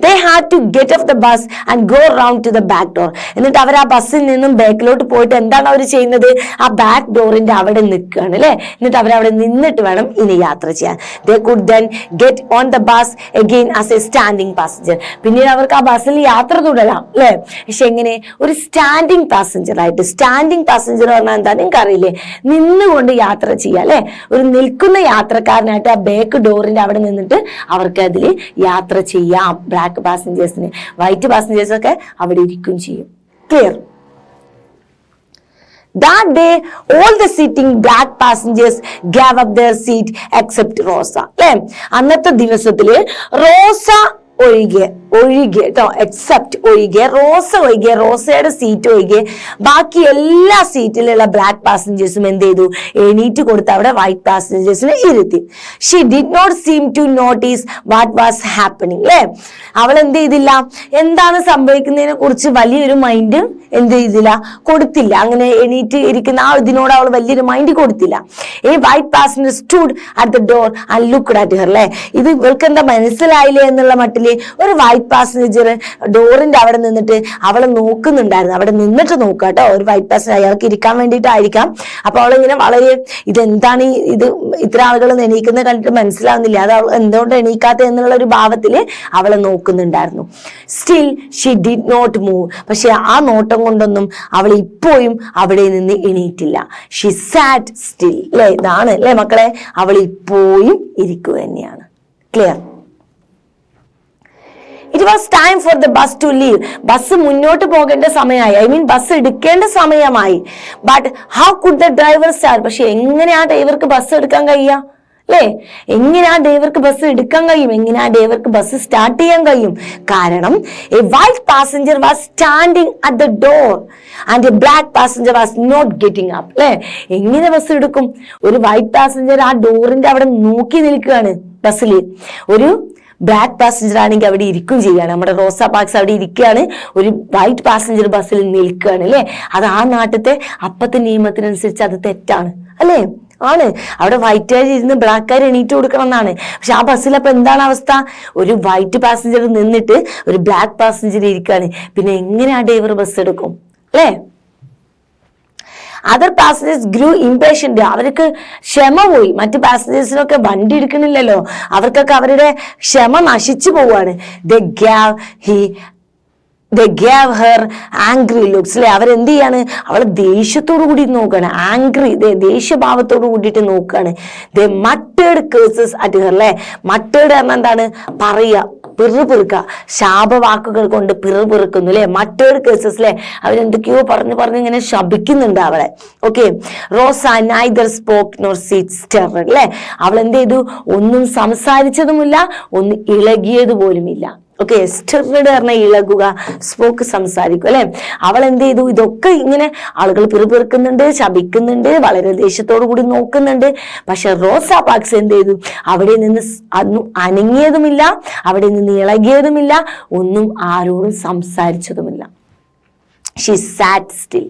They had to get off the bus and go round to the back door. എന്നിട്ട് അവർ ആ ബസ്സിൽ നിന്നും ബാക്കിലോട്ട് പോയിട്ട് എന്താണ് അവർ ചെയ്യുന്നത്, ആ ബാക്ക് ഡോറിന്റെ അവിടെ നിൽക്കുകയാണ്, അല്ലെ. എന്നിട്ട് അവരവിടെ നിന്നിട്ട് വേണം ഇനി യാത്ര ചെയ്യാൻ. They could then get on the bus again as a standing passenger. പിന്നീട് അവർക്ക് ആ ബസ്സിൽ യാത്ര തുടരാം, അല്ലെ. പക്ഷെ എങ്ങനെ? ഒരു സ്റ്റാൻഡിങ് പാസഞ്ചർ ആയിട്ട്. സ്റ്റാൻഡിങ് പാസഞ്ചർ പറഞ്ഞാൽ എന്താ നിങ്ങൾക്ക് അറിയില്ലേ, നിന്നുകൊണ്ട് യാത്ര ചെയ്യാം, അല്ലെ. ഒരു നിൽക്കുന്ന യാത്രക്കാരനായിട്ട് ആ ബാക്ക് ഡോറിന്റെ അവിടെ നിന്നിട്ട് അവർക്ക് അതിൽ യാത്ര ചെയ്യാം. ബ്ലാക്ക് പാസഞ്ചേഴ്സിന്, വൈറ്റ് പാസഞ്ചേഴ്സ് ഒക്കെ അവിടെ ഇരിക്കും ചെയ്യും. Clear? That day, all the sitting black passengers gave up their seat except Rosa. അല്ലെ, അന്നത്തെ ദിവസത്തില് റോസ ഒഴികെ ഒഴികെ കേട്ടോ, എക്സെപ്റ്റ് ഒഴികെ, റോസയുടെ സീറ്റ് ഒഴികെ ബാക്കി എല്ലാ സീറ്റിലുള്ള ബ്ലാക്ക് പാസഞ്ചേഴ്സും എന്ത് ചെയ്തു? എണീറ്റ് കൊടുത്ത് അവിടെ വൈറ്റ് പാസഞ്ചേഴ്സിനെ ഇരുത്തി. She did not seem to notice what was happening. അല്ലെ, അവൾ എന്ത് ചെയ്തില്ല, എന്താണ് സംഭവിക്കുന്നതിനെ കുറിച്ച് വലിയൊരു മൈൻഡ് എന്ത് ചെയ്തില്ല, കൊടുത്തില്ല. അങ്ങനെ എണീറ്റ് ഇരിക്കുന്ന ആ ഇതിനോട് അവൾ വലിയൊരു മൈൻഡ് കൊടുത്തില്ല. ഈ white passenger stood at the door and looked at Har. അല്ലെ, ഇത് ഇവൾക്ക് എന്താ മനസ്സിലായില്ലേ എന്നുള്ള മട്ടില് ഒരു വൈറ്റ് പാസഞ്ചർ ഡോറിന്റെ അവിടെ നിന്നിട്ട് അവളെ നോക്കുന്നുണ്ടായിരുന്നു. അവിടെ നിന്നിട്ട് നോക്കാട്ടോ, ഒരു വൈറ്റ് പാസഞ്ചർ അയാൾക്ക് ഇരിക്കാൻ വേണ്ടിയിട്ടായിരിക്കാം. അപ്പൊ അവളിങ്ങനെ വളരെ ഇതെന്താണ് ഇത് ഇത്ര ആളുകൾ എണീക്കുന്ന കണ്ടിട്ട് മനസ്സിലാവുന്നില്ല, അത് അവൾ എന്തുകൊണ്ട് എണീക്കാത്ത എന്നുള്ള ഒരു ഭാവത്തില് അവളെ നോക്കുന്നുണ്ടായിരുന്നു. Still she did not move. പക്ഷെ ആ നോട്ടം കൊണ്ടൊന്നും അവൾ ഇപ്പോഴും അവിടെ നിന്ന് എണീറ്റില്ല. She sat still. അല്ലെ, ഇതാണ് അല്ലെ മക്കളെ, അവൾ ഇപ്പോഴും ഇരിക്കുക തന്നെയാണ്. Clear? It was time for the bus to leave. Bus മുന്നോട്ട് പോകേണ്ട സമയമായി, ഐ മീൻ ബസ് എടുക്കേണ്ട സമയമായി. But how could the driver start? പക്ഷെ എങ്ങനെയാ ഡ്രൈവർക്ക് ബസ് എടുക്കാൻ കഴിയുക? അല്ലേ, എങ്ങനെയാ ഡ്രൈവർക്ക് ബസ് എടുക്കാൻ കഴിയും? എങ്ങനെയാ ഡ്രൈവർക്ക് ബസ് സ്റ്റാർട്ട് ചെയ്യാൻ കഴിയും? കാരണം a white passenger was standing at the door and a black passenger was not getting up. അല്ലെ, എങ്ങനെ ബസ് എടുക്കും? ഒരു വൈറ്റ് പാസഞ്ചർ ആ ഡോറിന്റെ അവിടെ നോക്കി നിൽക്കുകയാണ് ബസ്സിൽ, ഒരു ബ്ലാക്ക് പാസഞ്ചർ ആണെങ്കിൽ അവിടെ ഇരിക്കും ചെയ്യാണ്. നമ്മുടെ റോസാ പാർക്സ് അവിടെ ഇരിക്കുകയാണ്, ഒരു വൈറ്റ് പാസഞ്ചർ ബസ്സിൽ നിൽക്കുകയാണ്. അല്ലെ, അത് ആ നാട്ടിലത്തെ അപ്പത്തെ നിയമത്തിനനുസരിച്ച് അത് തെറ്റാണ്. അല്ലേ, ആണ്. അവിടെ വൈറ്റുകാർ ഇരുന്ന് ബ്ലാക്കുകാർ എണീറ്റ് കൊടുക്കണം എന്നാണ്. പക്ഷെ ആ ബസ്സിൽ അപ്പൊ എന്താണ് അവസ്ഥ? ഒരു വൈറ്റ് പാസഞ്ചർ നിന്നിട്ട് ഒരു ബ്ലാക്ക് പാസഞ്ചർ ഇരിക്കുകയാണ്. പിന്നെ എങ്ങനെ ആ ഡ്രൈവർ ബസ് എടുക്കും? അല്ലേ? അതർ പാസഞ്ചേഴ്സ് ഗ്രൂ ഇംപേഷ്യന്റ്. അവർക്ക് ക്ഷമ പോയി. മറ്റു പാസഞ്ചേഴ്സിനൊക്കെ വണ്ടി എടുക്കണില്ലല്ലോ, അവർക്കൊക്കെ അവരുടെ ക്ഷമ നശിച്ചു പോവാണ്. They gave her angry looks. അല്ലെ, അവരെന്ത് ചെയ്യാണ്? അവളെ ദേഷ്യത്തോടു കൂടി നോക്കുകയാണ്. ആംഗ്രി, ദേഷ്യഭാവത്തോടു കൂടിയിട്ട് നോക്കുകയാണ്. They muttered curses at her. അല്ലെ, muttered പറഞ്ഞാൽ എന്താണ്? പറയുക, പിറുപിറുക്കുക, ശാപവാക്കുകൾ കൊണ്ട് പിറുപിറുക്കുന്നു. അല്ലെ, muttered curses. അല്ലെ, അവരെന്തൊക്കെയോ പറഞ്ഞ് ഇങ്ങനെ ശപിക്കുന്നുണ്ട് അവളെ. ഓക്കെ, റോസ neither spoke nor stirred. അല്ലെ, അവൾ എന്ത് ചെയ്തു? ഒന്നും സംസാരിച്ചതുമില്ല, ഒന്നും ഇളകിയത് പോലുമില്ല. ഓക്കെ, സ്റ്റെർഡ് പറഞ്ഞാൽ ഇളകുക, സ്പോക്ക് സംസാരിക്കും. അല്ലെ, അവൾ എന്ത് ചെയ്തു? ഇതൊക്കെ ഇങ്ങനെ ആളുകൾ പിറുപിറുക്കുന്നുണ്ട്, ശപിക്കുന്നുണ്ട്, വളരെ ദേഷ്യത്തോടു കൂടി നോക്കുന്നുണ്ട്. പക്ഷെ റോസാ പാർക്സ് എന്ത് ചെയ്തു? അവിടെ നിന്ന് അനങ്ങിയതുമില്ല, അവിടെ നിന്ന് ഇളകിയതുമില്ല, ഒന്നും ആരോടും സംസാരിച്ചതുമില്ല. She sat still.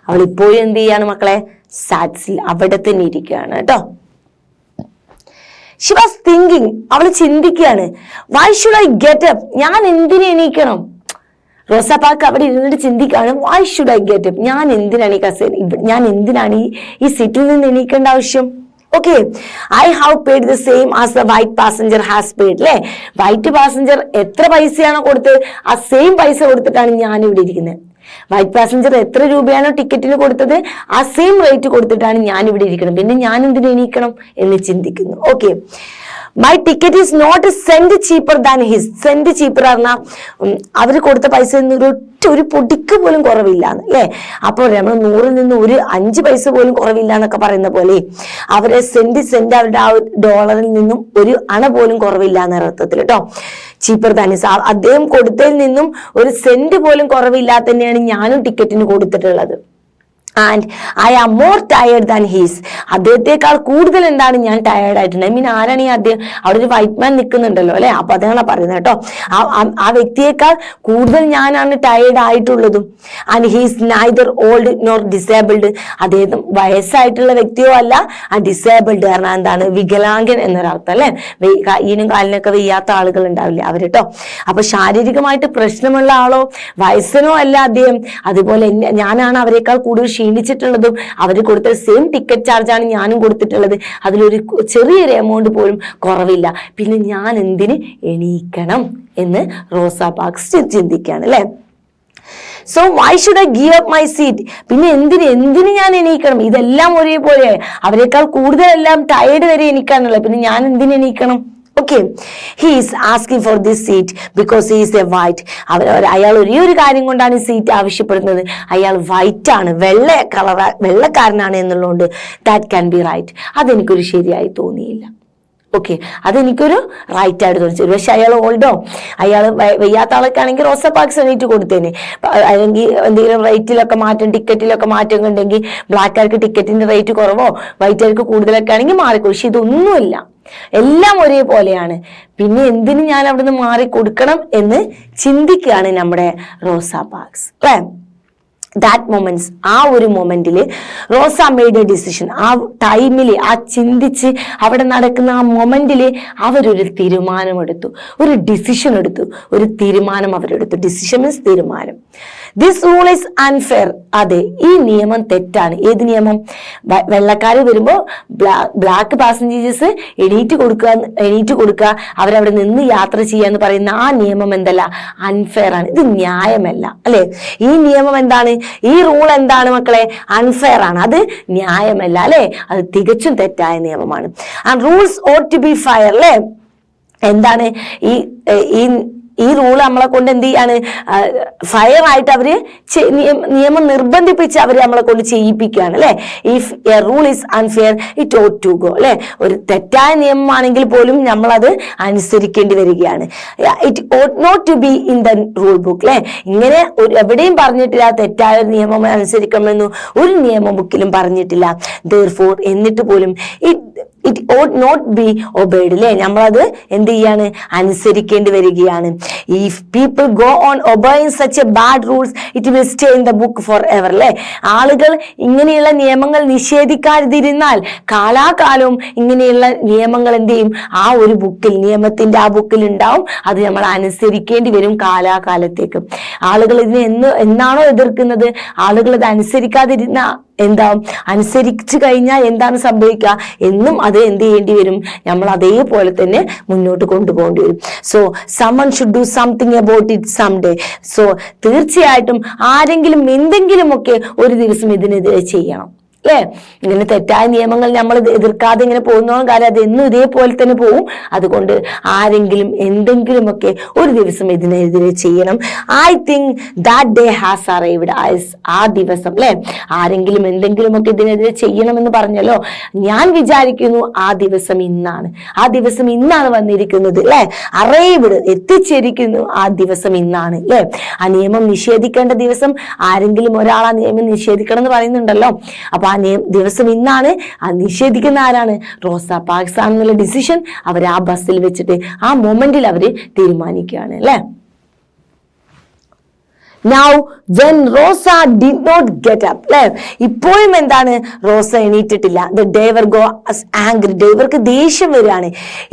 അവൾ ഇപ്പോഴും എന്ത് ചെയ്യാണ് മക്കളെ? സാറ്റ് സ്റ്റിൽ, അവിടെ തന്നെ ഇരിക്കുകയാണ് കേട്ടോ. She was thinking, അവൾ ചിന്തിക്കുകയാണ്, why should I get up? ഞാൻ എന്തിനു എണീക്കണം? റോസാ പാർക്ക് അവിടെ ഇരുന്നിട്ട് ചിന്തിക്കുകയാണ്, why should I get up? ഞാൻ എന്തിനാണ് ഈ സീറ്റിൽ നിന്ന് എണീക്കേണ്ട ആവശ്യം? Okay, I have paid the same as the white passenger has paid. അല്ലെ, വൈറ്റ് പാസഞ്ചർ എത്ര പൈസയാണോ കൊടുത്തത് ആ സെയിം പൈസ കൊടുത്തിട്ടാണ് ഞാൻ ഇവിടെ ഇരിക്കുന്നത്. വൈറ്റ് പാസഞ്ചർ എത്ര രൂപയാണോ ടിക്കറ്റിന് കൊടുത്തത് ആ സെയിം റേറ്റ് കൊടുത്തിട്ടാണ് ഞാൻ ഇവിടെ ഇരിക്കണം. പിന്നെ ഞാൻ എന്തിനു എണീക്കണം എന്ന് ചിന്തിക്കുന്നു. Okay, my ticket is not cent cheaper than his. Cent cheaper പറഞ്ഞാൽ അവർ കൊടുത്ത പൈസ ഒരു പൊടിക്ക് പോലും കുറവില്ലാന്ന്. അല്ലെ, അപ്പോൾ നമ്മൾ 100-ൽ നിന്ന് ഒരു 5 പൈസ പോലും കുറവില്ല എന്നൊക്കെ പറയുന്ന പോലെ അവരെ സെന്റ് അവരുടെ ആ ഡോളറിൽ നിന്നും ഒരു അണ പോലും കുറവില്ല എന്ന അർത്ഥത്തിൽ കേട്ടോ. ചീപ്പർ ദാൻ ഹിസ്, അദ്ദേഹം കൊടുത്തതിൽ നിന്നും ഒരു സെന്റ് പോലും കുറവില്ലാതെ തന്നെയാണ് ഞാനും ടിക്കറ്റിന് കൊടുത്തിട്ടുള്ളത്. And I am more tired than he's. അദ്ദേഹത്തെക്കാൾ കൂടുതൽ എന്താണ് ഞാൻ ടയേർഡ് ആയിട്ടുണ്ട്. ഐ മീൻ ആരാണ് ഈ അദ്ദേഹം? അവിടെ ഒരു വൈറ്റ് മാൻ നിൽക്കുന്നുണ്ടല്ലോ അല്ലെ, അപ്പൊ അതാണ് പറയുന്നത് കേട്ടോ. ആ വ്യക്തിയേക്കാൾ കൂടുതൽ ഞാനാണ് ടയേർഡ് ആയിട്ടുള്ളതും. And he's neither old nor disabled. അദ്ദേഹം വയസ്സായിട്ടുള്ള വ്യക്തിയോ അല്ല, ആ ഡിസേബിൾഡ് കാരണം എന്താണ്? വികലാംഗൻ എന്നൊരർത്ഥം അല്ലെ. കയ്യിനും കാലിനൊക്കെ വയ്യാത്ത ആളുകൾ ഉണ്ടാവില്ലേ അവർ കേട്ടോ. അപ്പൊ ശാരീരികമായിട്ട് പ്രശ്നമുള്ള ആളോ വയസ്സനോ അല്ല അദ്ദേഹം. അതുപോലെ ഞാനാണ് അവരെക്കാൾ കൂടുതൽ ക്ഷീണിച്ചിട്ടുള്ളതും. അവർ കൊടുത്ത സെയിം ടിക്കറ്റ് ചാർജാണ് ഞാനും കൊടുത്തിട്ടുള്ളത്. അതിലൊരു ചെറിയൊരു എമൗണ്ട് പോലും കുറവില്ല. പിന്നെ ഞാൻ എന്തിന് എണീക്കണം എന്ന് റോസാ പാർക്സ് ചിന്തിക്കുകയാണ് അല്ലെ. So why should I give up my seat? പിന്നെ എന്തിന് ഞാൻ എണീക്കണം? ഇതെല്ലാം ഒരേപോലെ, അവരെക്കാൾ കൂടുതലെല്ലാം ടയേർഡ് വരെ എണീക്കാനുള്ളത്. പിന്നെ ഞാൻ എന്തിന് എണീക്കണം? Okay, he is asking for this seat because he is a white. അയാൾ ഒരു കാര്യം കൊണ്ടാണ് ഈ സീറ്റ് ആവശ്യപ്പെടുന്നത്. അയാൾ വൈറ്റ് ആണ്, വെള്ളക്കാരനാണ് എന്നുള്ളതുകൊണ്ട് ദാറ്റ് ക്യാൻ ബി റൈറ്റ്. അതെനിക്കൊരു ശരിയായി തോന്നിയില്ല. ഓക്കെ, അതെനിക്കൊരു റൈറ്റ് ആയിട്ട് തോന്നി. പക്ഷെ അയാൾ ഓൾഡോ, അയാൾ വയ്യാത്ത ആളൊക്കെ ആണെങ്കിൽ റോസാ പാർക്സ് എണീറ്റ് കൊടുത്തേനെ. അല്ലെങ്കിൽ എന്തെങ്കിലും റേറ്റിലൊക്കെ മാറ്റം, ടിക്കറ്റിലൊക്കെ മാറ്റം ഉണ്ടെങ്കിൽ ബ്ലാക്കാർക്ക് ടിക്കറ്റിന്റെ റേറ്റ് കുറവോ വൈറ്റുകാർക്ക് കൂടുതലൊക്കെ ആണെങ്കിൽ മാറിക്കോ. പക്ഷെ ഇതൊന്നുമില്ല, എല്ലാം ഒരേപോലെയാണ്. പിന്നെ എന്തിന് ഞാൻ അവിടുന്ന് മാറി കൊടുക്കണം എന്ന് ചിന്തിക്കുകയാണ് നമ്മുടെ റോസാ പാർക്സ് അല്ലേ. ദാറ്റ് മൊമെന്റ്സ്, ആ ഒരു മൊമെന്റിൽ റോസ മെയ്ഡ് എ ഡിസിഷൻ. ആ ടൈമിൽ, ആ ചിന്തിച്ച് അവിടെ നടക്കുന്ന ആ മൊമെന്റിൽ അവരൊരു തീരുമാനമെടുത്തു, ഒരു ഡിസിഷൻ എടുത്തു, ഒരു തീരുമാനം അവരെടുത്തു. ഡിസിഷൻ മീൻസ് തീരുമാനം. This rule is unfair. അതെ, ഈ നിയമം തെറ്റാണ്. ഏത് നിയമം? വെള്ളക്കാർ വരുമ്പോൾ ബ്ലാക്ക് പാസഞ്ചേഴ്സ് എണീറ്റ് കൊടുക്കുക, അവരവിടെ നിന്ന് യാത്ര ചെയ്യാന്ന് പറയുന്ന ആ നിയമം എന്തല്ല? അൺഫെയർ ആണ്. ഇത് ന്യായമല്ല അല്ലെ. ഈ നിയമം എന്താണ്? ഈ റൂൾ എന്താണ് മക്കളെ? അൺഫെയർ ആണ്, അത് ന്യായമല്ല അല്ലെ. അത് തികച്ചും തെറ്റായ നിയമമാണ്. And rules ought to be fair അല്ലെ. എന്താണ് ഈ റൂൾ നമ്മളെ കൊണ്ട് എന്ത് ചെയ്യാണ്? ഫയർ ആയിട്ട് അവര് നിയമം നിർബന്ധിപ്പിച്ച് അവര് നമ്മളെ കൊണ്ട് ചെയ്യിപ്പിക്കുകയാണ് അല്ലെ. If a rule is unfair it ought to go അല്ലെ. ഒരു തെറ്റായ നിയമമാണെങ്കിൽ പോലും നമ്മൾ അത് അനുസരിക്കേണ്ടി വരികയാണ്. It ought not to be in the rule book അല്ലെ. ഇങ്ങനെ എവിടെയും പറഞ്ഞിട്ടില്ല തെറ്റായ നിയമം അനുസരിക്കണമെന്ന് ഒരു നിയമ ബുക്കിലും പറഞ്ഞിട്ടില്ല. Therefore, എന്നിട്ട് പോലും it ought not be obeyed അല്ലെ. നമ്മളത് എന്ത് ചെയ്യാണ്? അനുസരിക്കേണ്ടി വരികയാണ്. If people go on obeying such a bad rules it will stay in the book forever അല്ലെ. ആളുകൾ ഇങ്ങനെയുള്ള നിയമങ്ങൾ നിഷേധിക്കാതിരുന്നാൽ കാലാകാലവും ഇങ്ങനെയുള്ള നിയമങ്ങൾ എന്ത് ചെയ്യും? ആ ഒരു ബുക്കിൽ, നിയമത്തിന്റെ ആ ബുക്കിൽ ഉണ്ടാവും. അത് നമ്മൾ അനുസരിക്കേണ്ടി വരും കാലാകാലത്തേക്ക്. ആളുകൾ ഇതിനെ എന്നാണോ എതിർക്കുന്നത്, ആളുകൾ അത് അനുസരിക്കാതിരുന്ന എന്താവും? അനുസരിച്ചു കഴിഞ്ഞാൽ എന്താണ് സംഭവിക്കുക? എന്നും അത് എന്ത് ചെയ്യേണ്ടി വരും? നമ്മൾ അതേപോലെ തന്നെ മുന്നോട്ട് കൊണ്ടുപോകേണ്ടി വരും. So someone should do something about it someday. So തീർച്ചയായിട്ടും ആരെങ്കിലും എന്തെങ്കിലുമൊക്കെ ഒരു ദിവസം ഇതിനെതിരെ ചെയ്യണം അല്ലെ. ഇങ്ങനെ തെറ്റായ നിയമങ്ങൾ നമ്മൾ എതിർക്കാതെ ഇങ്ങനെ പോകുന്ന കാര്യം അത് എന്നും ഇതേപോലെ തന്നെ പോവും. അതുകൊണ്ട് ആരെങ്കിലും എന്തെങ്കിലുമൊക്കെ ഒരു ദിവസം ഇതിനെതിരെ ചെയ്യണം. I think that day has arrived. ആ ദിവസം അല്ലെ, ആരെങ്കിലും എന്തെങ്കിലുമൊക്കെ ഇതിനെതിരെ ചെയ്യണമെന്ന് പറഞ്ഞല്ലോ. ഞാൻ വിചാരിക്കുന്നു ആ ദിവസം ഇന്നാണ്. ആ ദിവസം ഇന്നാണ് വന്നിരിക്കുന്നത് അല്ലെ. അറൈവ്ഡ്, എത്തിച്ചിരിക്കുന്നു. ആ ദിവസം ഇന്നാണ് അല്ലെ. ആ നിയമം നിഷേധിക്കേണ്ട ദിവസം, ആരെങ്കിലും ഒരാൾ ആ നിയമം നിഷേധിക്കണം എന്ന് പറയുന്നുണ്ടല്ലോ. അപ്പൊ ആ ദിവസം ഇന്നാണ്. ആ നിഷേധിക്കുന്ന ആരാണ്? റോസാ പാർക്സ് ആണെന്നുള്ള ഡിസിഷൻ അവർ ആ ബസ്സിൽ വെച്ചിട്ട് ആ മൊമെന്റിൽ അവര് തീരുമാനിക്കുകയാണ് അല്ലെ. Now when Rosa did not get up അല്ലെ, ഇപ്പോഴും എന്താണ്? റോസ എണീറ്റിട്ടില്ല. The driver goes angry. ഡ്രൈവർക്ക് ദേഷ്യം വരികയാണ്.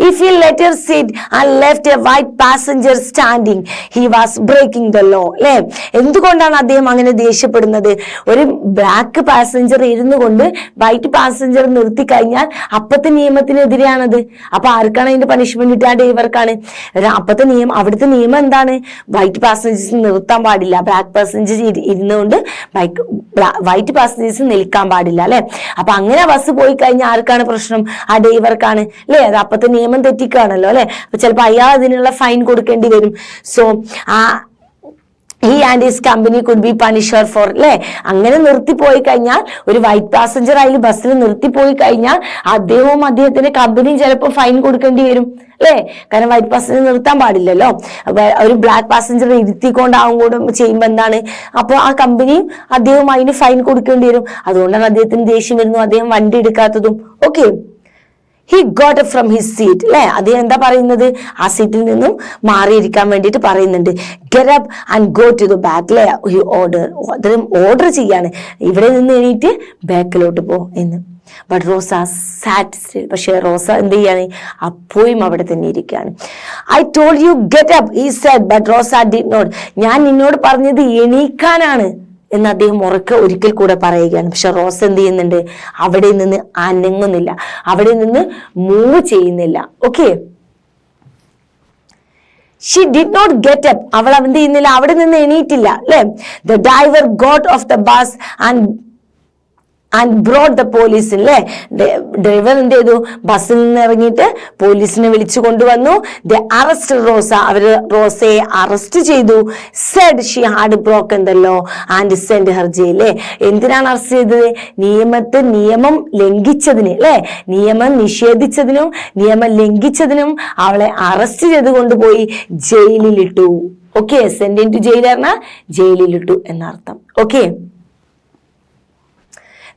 If he let her sit and left a white passenger standing, he was breaking the law അല്ലെ. എന്തുകൊണ്ടാണ് അദ്ദേഹം അങ്ങനെ ദേഷ്യപ്പെടുന്നത്? ഒരു ബ്ലാക്ക് പാസഞ്ചർ ഇരുന്നു കൊണ്ട് വൈറ്റ് പാസഞ്ചർ നിർത്തി കഴിഞ്ഞാൽ അപ്പത്തെ നിയമത്തിനെതിരെയാണത്. അപ്പൊ ആർക്കാണ് അതിന്റെ പണിഷ്മെന്റ് കിട്ടുക? ആ ഡ്രൈവർക്കാണ്. അപ്പത്തെ നിയമം, അവിടുത്തെ നിയമം എന്താണ്? വൈറ്റ് പാസഞ്ചേഴ്സ് നിർത്താൻ പാടില്ല, ബ്ലാക്ക് പാസഞ്ചേഴ്സ് ഇരുന്നുകൊണ്ട് വൈറ്റ് പാസഞ്ചേഴ്സ് നിൽക്കാൻ പാടില്ല അല്ലെ. അപ്പൊ അങ്ങനെ ബസ് പോയി കഴിഞ്ഞാൽ ആർക്കാണ് പ്രശ്നം? ആ ഡ്രൈവർക്കാണ് അല്ലെ. അത് അപ്പത്തെ നിയമം തെറ്റിക്കുകയാണല്ലോ അല്ലെ. അപ്പൊ ചിലപ്പോൾ അയാൾ അതിനുള്ള ഫൈൻ കൊടുക്കേണ്ടി വരും. So he and his company could be punished for അല്ലെ. അങ്ങനെ നിർത്തിപ്പോയി കഴിഞ്ഞാൽ, ഒരു വൈറ്റ് പാസഞ്ചർ അതിൽ ബസ്സിൽ നിർത്തിപ്പോയി കഴിഞ്ഞാൽ അദ്ദേഹവും അദ്ദേഹത്തിന്റെ കമ്പനിയും ചിലപ്പോൾ ഫൈൻ കൊടുക്കേണ്ടി വരും അല്ലെ. കാരണം വൈറ്റ് പാസഞ്ചർ നിർത്താൻ പാടില്ലല്ലോ. ഒരു ബ്ലാക്ക് പാസഞ്ചർ ഇരുത്തിക്കൊണ്ടാവും കൂടെ ചെയ്യുമ്പോൾ എന്താണ്? അപ്പോൾ ആ കമ്പനിയും അദ്ദേഹവും അതിന് ഫൈൻ കൊടുക്കേണ്ടി വരും. അതുകൊണ്ടാണ് അദ്ദേഹത്തിന് ദേഷ്യം വരുന്നു, അദ്ദേഹം വണ്ടി എടുക്കാത്തതും. Okay, he got up from his seat അല്ലെ. അദ്ദേഹം എന്താ പറയുന്നത്? ആ സീറ്റിൽ നിന്നും മാറിയിരിക്കാൻ വേണ്ടിയിട്ട് പറയുന്നുണ്ട്. get up and go to the back അല്ലെ. he ഓർഡർ ചെയ്യാണ്, ഇവിടെ നിന്ന് എണീറ്റ് ബാക്കിലോട്ട് പോ എന്ന്. But Rosa sat still. പക്ഷെ റോസ എന്ത് ചെയ്യാണ്? അപ്പോഴും അവിടെ തന്നെ ഇരിക്കുകയാണ്. I told you get up he said, but Rosa did not. ഞാൻ നിന്നോട് പറഞ്ഞത് എണീക്കാനാണ് എന്ന് അദ്ദേഹം ഉറക്കെ ഒരിക്കൽ കൂടെ പറയുകയാണ്. പക്ഷെ റോസ എന്ത് ചെയ്യുന്നുണ്ട്? അവിടെ നിന്ന് അനങ്ങുന്നില്ല, അവിടെ നിന്ന് മൂവ് ചെയ്യുന്നില്ല. Okay, she did not get up. അവൾ എന്ത് ചെയ്യുന്നില്ല? അവിടെ നിന്ന് എണീറ്റില്ല അല്ലെ. The driver got off the bus and brought the police അല്ലേ. ഡ്രൈവർ എന്ത് ചെയ്തു, ബസ്സിൽ നിന്ന് ഇറങ്ങിയിട്ട് പോലീസിനെ വിളിച്ചു കൊണ്ടുവന്നു. ദ അറസ്റ്റ് റോസ, അവര് റോസയെ അറസ്റ്റ് ചെയ്തു. Said she had broken the law and send her ജയിലേ. എന്തിനാണ് അറസ്റ്റ് ചെയ്തത്? നിയമം ലംഘിച്ചതിന് അല്ലെ, നിയമം നിഷേധിച്ചതിനും നിയമം ലംഘിച്ചതിനും അവളെ അറസ്റ്റ് ചെയ്ത് കൊണ്ടുപോയി ജയിലിലിട്ടു. Okay, send into jail പറഞ്ഞാൽ ജയിലിലിട്ടു എന്നർത്ഥം. Okay,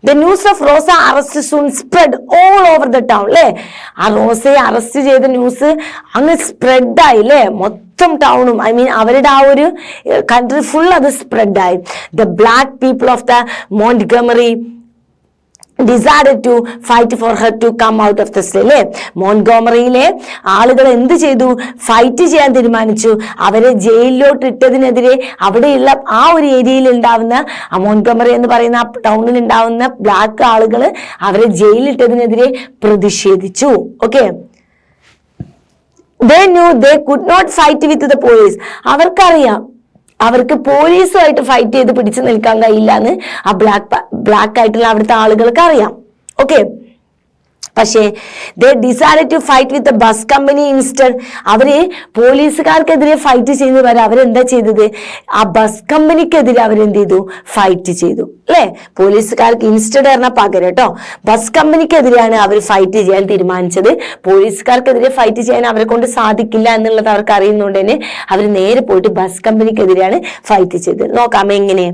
The news of Rosa arrest soon spread all over the town. അല്ലേ, ആ റോസയെ അറസ്റ്റ് ചെയ്ത ന്യൂസ് അങ്ങ് സ്പ്രെഡ് ആയി അല്ലേ, മൊത്തം ടൗണും, ഐ മീൻ അവരുടെ ആ ഒരു കൺട്രി ഫുൾ അത് സ്പ്രെഡ് ആയി. The black people of the Montgomery decided to fight for her to come out of the cell. അല്ലേ, മോൺഗോമറിയിലെ ആളുകൾ എന്ത് ചെയ്തു? ഫൈറ്റ് ചെയ്യാൻ തീരുമാനിച്ചു. അവരെ ജയിലിലോട്ട് ഇട്ടതിനെതിരെ അവിടെയുള്ള ആ ഒരു ഏരിയയിൽ ഉണ്ടാവുന്ന മോൺഗോമറി എന്ന് പറയുന്ന ആ ടൗണിൽ ഉണ്ടാവുന്ന ബ്ലാക്ക് ആളുകൾ അവരെ ജയിലിലിട്ടതിനെതിരെ പ്രതിഷേധിച്ചു. Okay, they knew they could not fight with the police. അവർക്കറിയാം അവർക്ക് പോലീസുമായിട്ട് ഫൈറ്റ് ചെയ്ത് പിടിച്ചു നിൽക്കാൻ കഴിയില്ല എന്ന് ആ ബ്ലാക്ക് ആയിട്ടുള്ള അവിടുത്തെ ആളുകൾക്ക് അറിയാം. ഓക്കെ, പക്ഷേ they decided to fight with the bus company instead. അവര് പോലീസുകാർക്കെതിരെ ഫൈറ്റ് ചെയ്യുന്നത് വരെ അവരെന്താ ചെയ്തത്? ആ ബസ് കമ്പനിക്കെതിരെ അവരെന്ത് ചെയ്തു? ഫൈറ്റ് ചെയ്തു അല്ലെ. പോലീസുകാർക്ക് ഇൻസ്റ്റഡ് പറഞ്ഞ പകരം കേട്ടോ, ബസ് കമ്പനിക്കെതിരെയാണ് അവർ ഫൈറ്റ് ചെയ്യാൻ തീരുമാനിച്ചത്. പോലീസുകാർക്കെതിരെ ഫൈറ്റ് ചെയ്യാൻ അവരെ കൊണ്ട് സാധിക്കില്ല എന്നുള്ളത് അവർക്ക് അറിയുന്നതുകൊണ്ട് തന്നെ അവർ നേരെ പോയിട്ട് ബസ് കമ്പനിക്കെതിരെയാണ് ഫൈറ്റ് ചെയ്തത്. നോക്കാം എങ്ങനെ.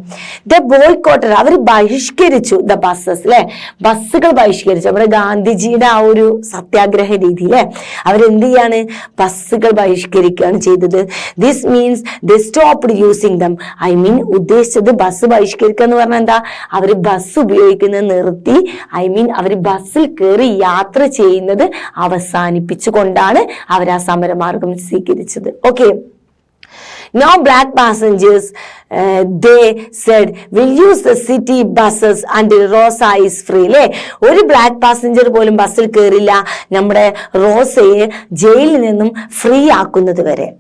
ദ ബോയ്കോട്ടർ, അവർ ബഹിഷ്കരിച്ചു ദ ബസ്സസ് അല്ലെ, ബസ്സുകൾ ബഹിഷ്കരിച്ചു. നമ്മുടെ ഗാന്ധിജി ആ ഒരു സത്യാഗ്രഹ രീതി അല്ലെ, അവരെന്ത് ചെയ്യാണ്? ബസ്സുകൾ ബഹിഷ്കരിക്കുകയാണ് ചെയ്തത്. This means they stopped using dum. I mean ഉദ്ദേശിച്ചത് ബസ് ബഹിഷ്കരിക്കുക എന്ന് പറഞ്ഞാൽ എന്താ? അവര് ബസ് ഉപയോഗിക്കുന്നത് നിർത്തി, ഐ മീൻ അവര് ബസ്സിൽ കയറി യാത്ര ചെയ്യുന്നത് അവസാനിപ്പിച്ചുകൊണ്ടാണ് അവർ ആ സമരമാർഗം സ്വീകരിച്ചത്. Okay, now black passengers they said we'll use the city buses until Rosa is free. അല്ലേ, ഒരു ബ്ലാക്ക് പാസഞ്ചർ പോലും ബസ്സിൽ കയറില്ല നമ്മുടെ റോസയെ ജയിലിൽ നിന്നും ഫ്രീ ആക്കുന്നത് വരെ.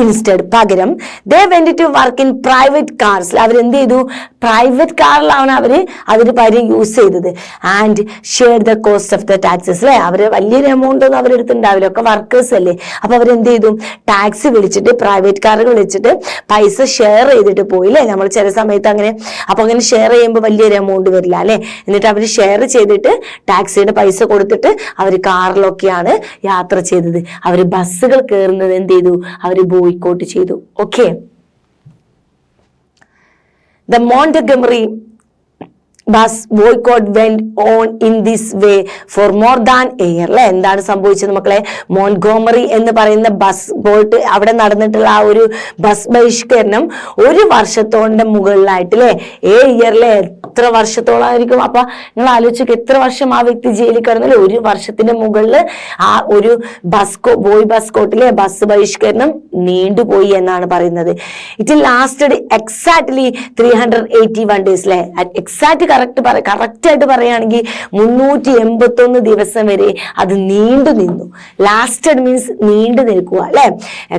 ഇൻസ്റ്റഡ് പകരം they went to work in private cars. അവരെന്ത് ചെയ്തു? പ്രൈവറ്റ് കാറിലാണ് അവര് അതിന് പകരം യൂസ് ചെയ്തത്. And share the cost of the taxes അല്ലെ, അവര് വലിയൊരു എമൗണ്ട് ഒന്നും അവരെടുത്തുണ്ടാവില്ല, ഒക്കെ വർക്കേഴ്സ് അല്ലേ. അപ്പൊ അവരെന്ത് ചെയ്തു? ടാക്സി വിളിച്ചിട്ട്, പ്രൈവറ്റ് കാറുകൾ വിളിച്ചിട്ട് പൈസ ഷെയർ ചെയ്തിട്ട് പോയില്ലേ. നമ്മൾ ചില സമയത്ത് അങ്ങനെ, അപ്പൊ അങ്ങനെ ഷെയർ ചെയ്യുമ്പോൾ വലിയൊരു എമൗണ്ട് വരില്ല അല്ലെ. എന്നിട്ട് അവർ ഷെയർ ചെയ്തിട്ട് ടാക്സിയുടെ പൈസ കൊടുത്തിട്ട് അവർ കാറിലൊക്കെയാണ് യാത്ര ചെയ്തത്. അവര് ബസ്സുകൾ കയറുന്നത് എന്ത് ചെയ്തു? അവര് ബോയ്ക്കോട്ട് ചെയ്തു. Okay, the Montgomery bus boycott went on in this way for more than a year. അല്ലെ, എന്താണ് സംഭവിച്ചത് മക്കളെ? മോൺഗോമറി എന്ന് പറയുന്ന ബസ് ബോട്ട് അവിടെ നടന്നിട്ടുള്ള ആ ഒരു ബസ് ബഹിഷ്കരണം ഒരു വർഷത്തോടെ മുകളിലായിട്ട് അല്ലെ, ഇയറിലെ എത്ര വർഷത്തോളമായിരിക്കും? അപ്പൊ നിങ്ങൾ ആലോചിക്കുക, എത്ര വർഷം ആ വ്യക്തി ജയിലിൽ കിടന്നല്ലേ? ഒരു വർഷത്തിന്റെ മുകളിൽ ആ ഒരു ബോയ് ബസ് കോട്ടിലെ ബസ് ബഹിഷ്കരണം നീണ്ടുപോയി എന്നാണ് പറയുന്നത്. ഇറ്റ് ലാസ്റ്റഡ് എക്സാക്ട്ലി 381 days അല്ലെ. എക്സാക്ട് കറക്റ്റ് ആയിട്ട് പറയുകയാണെങ്കിൽ 381 ദിവസം വരെ അത് നീണ്ടു നിന്നു. ലാസ്റ്റഡ് മീൻസ് നീണ്ടു നിൽക്കുക അല്ലെ.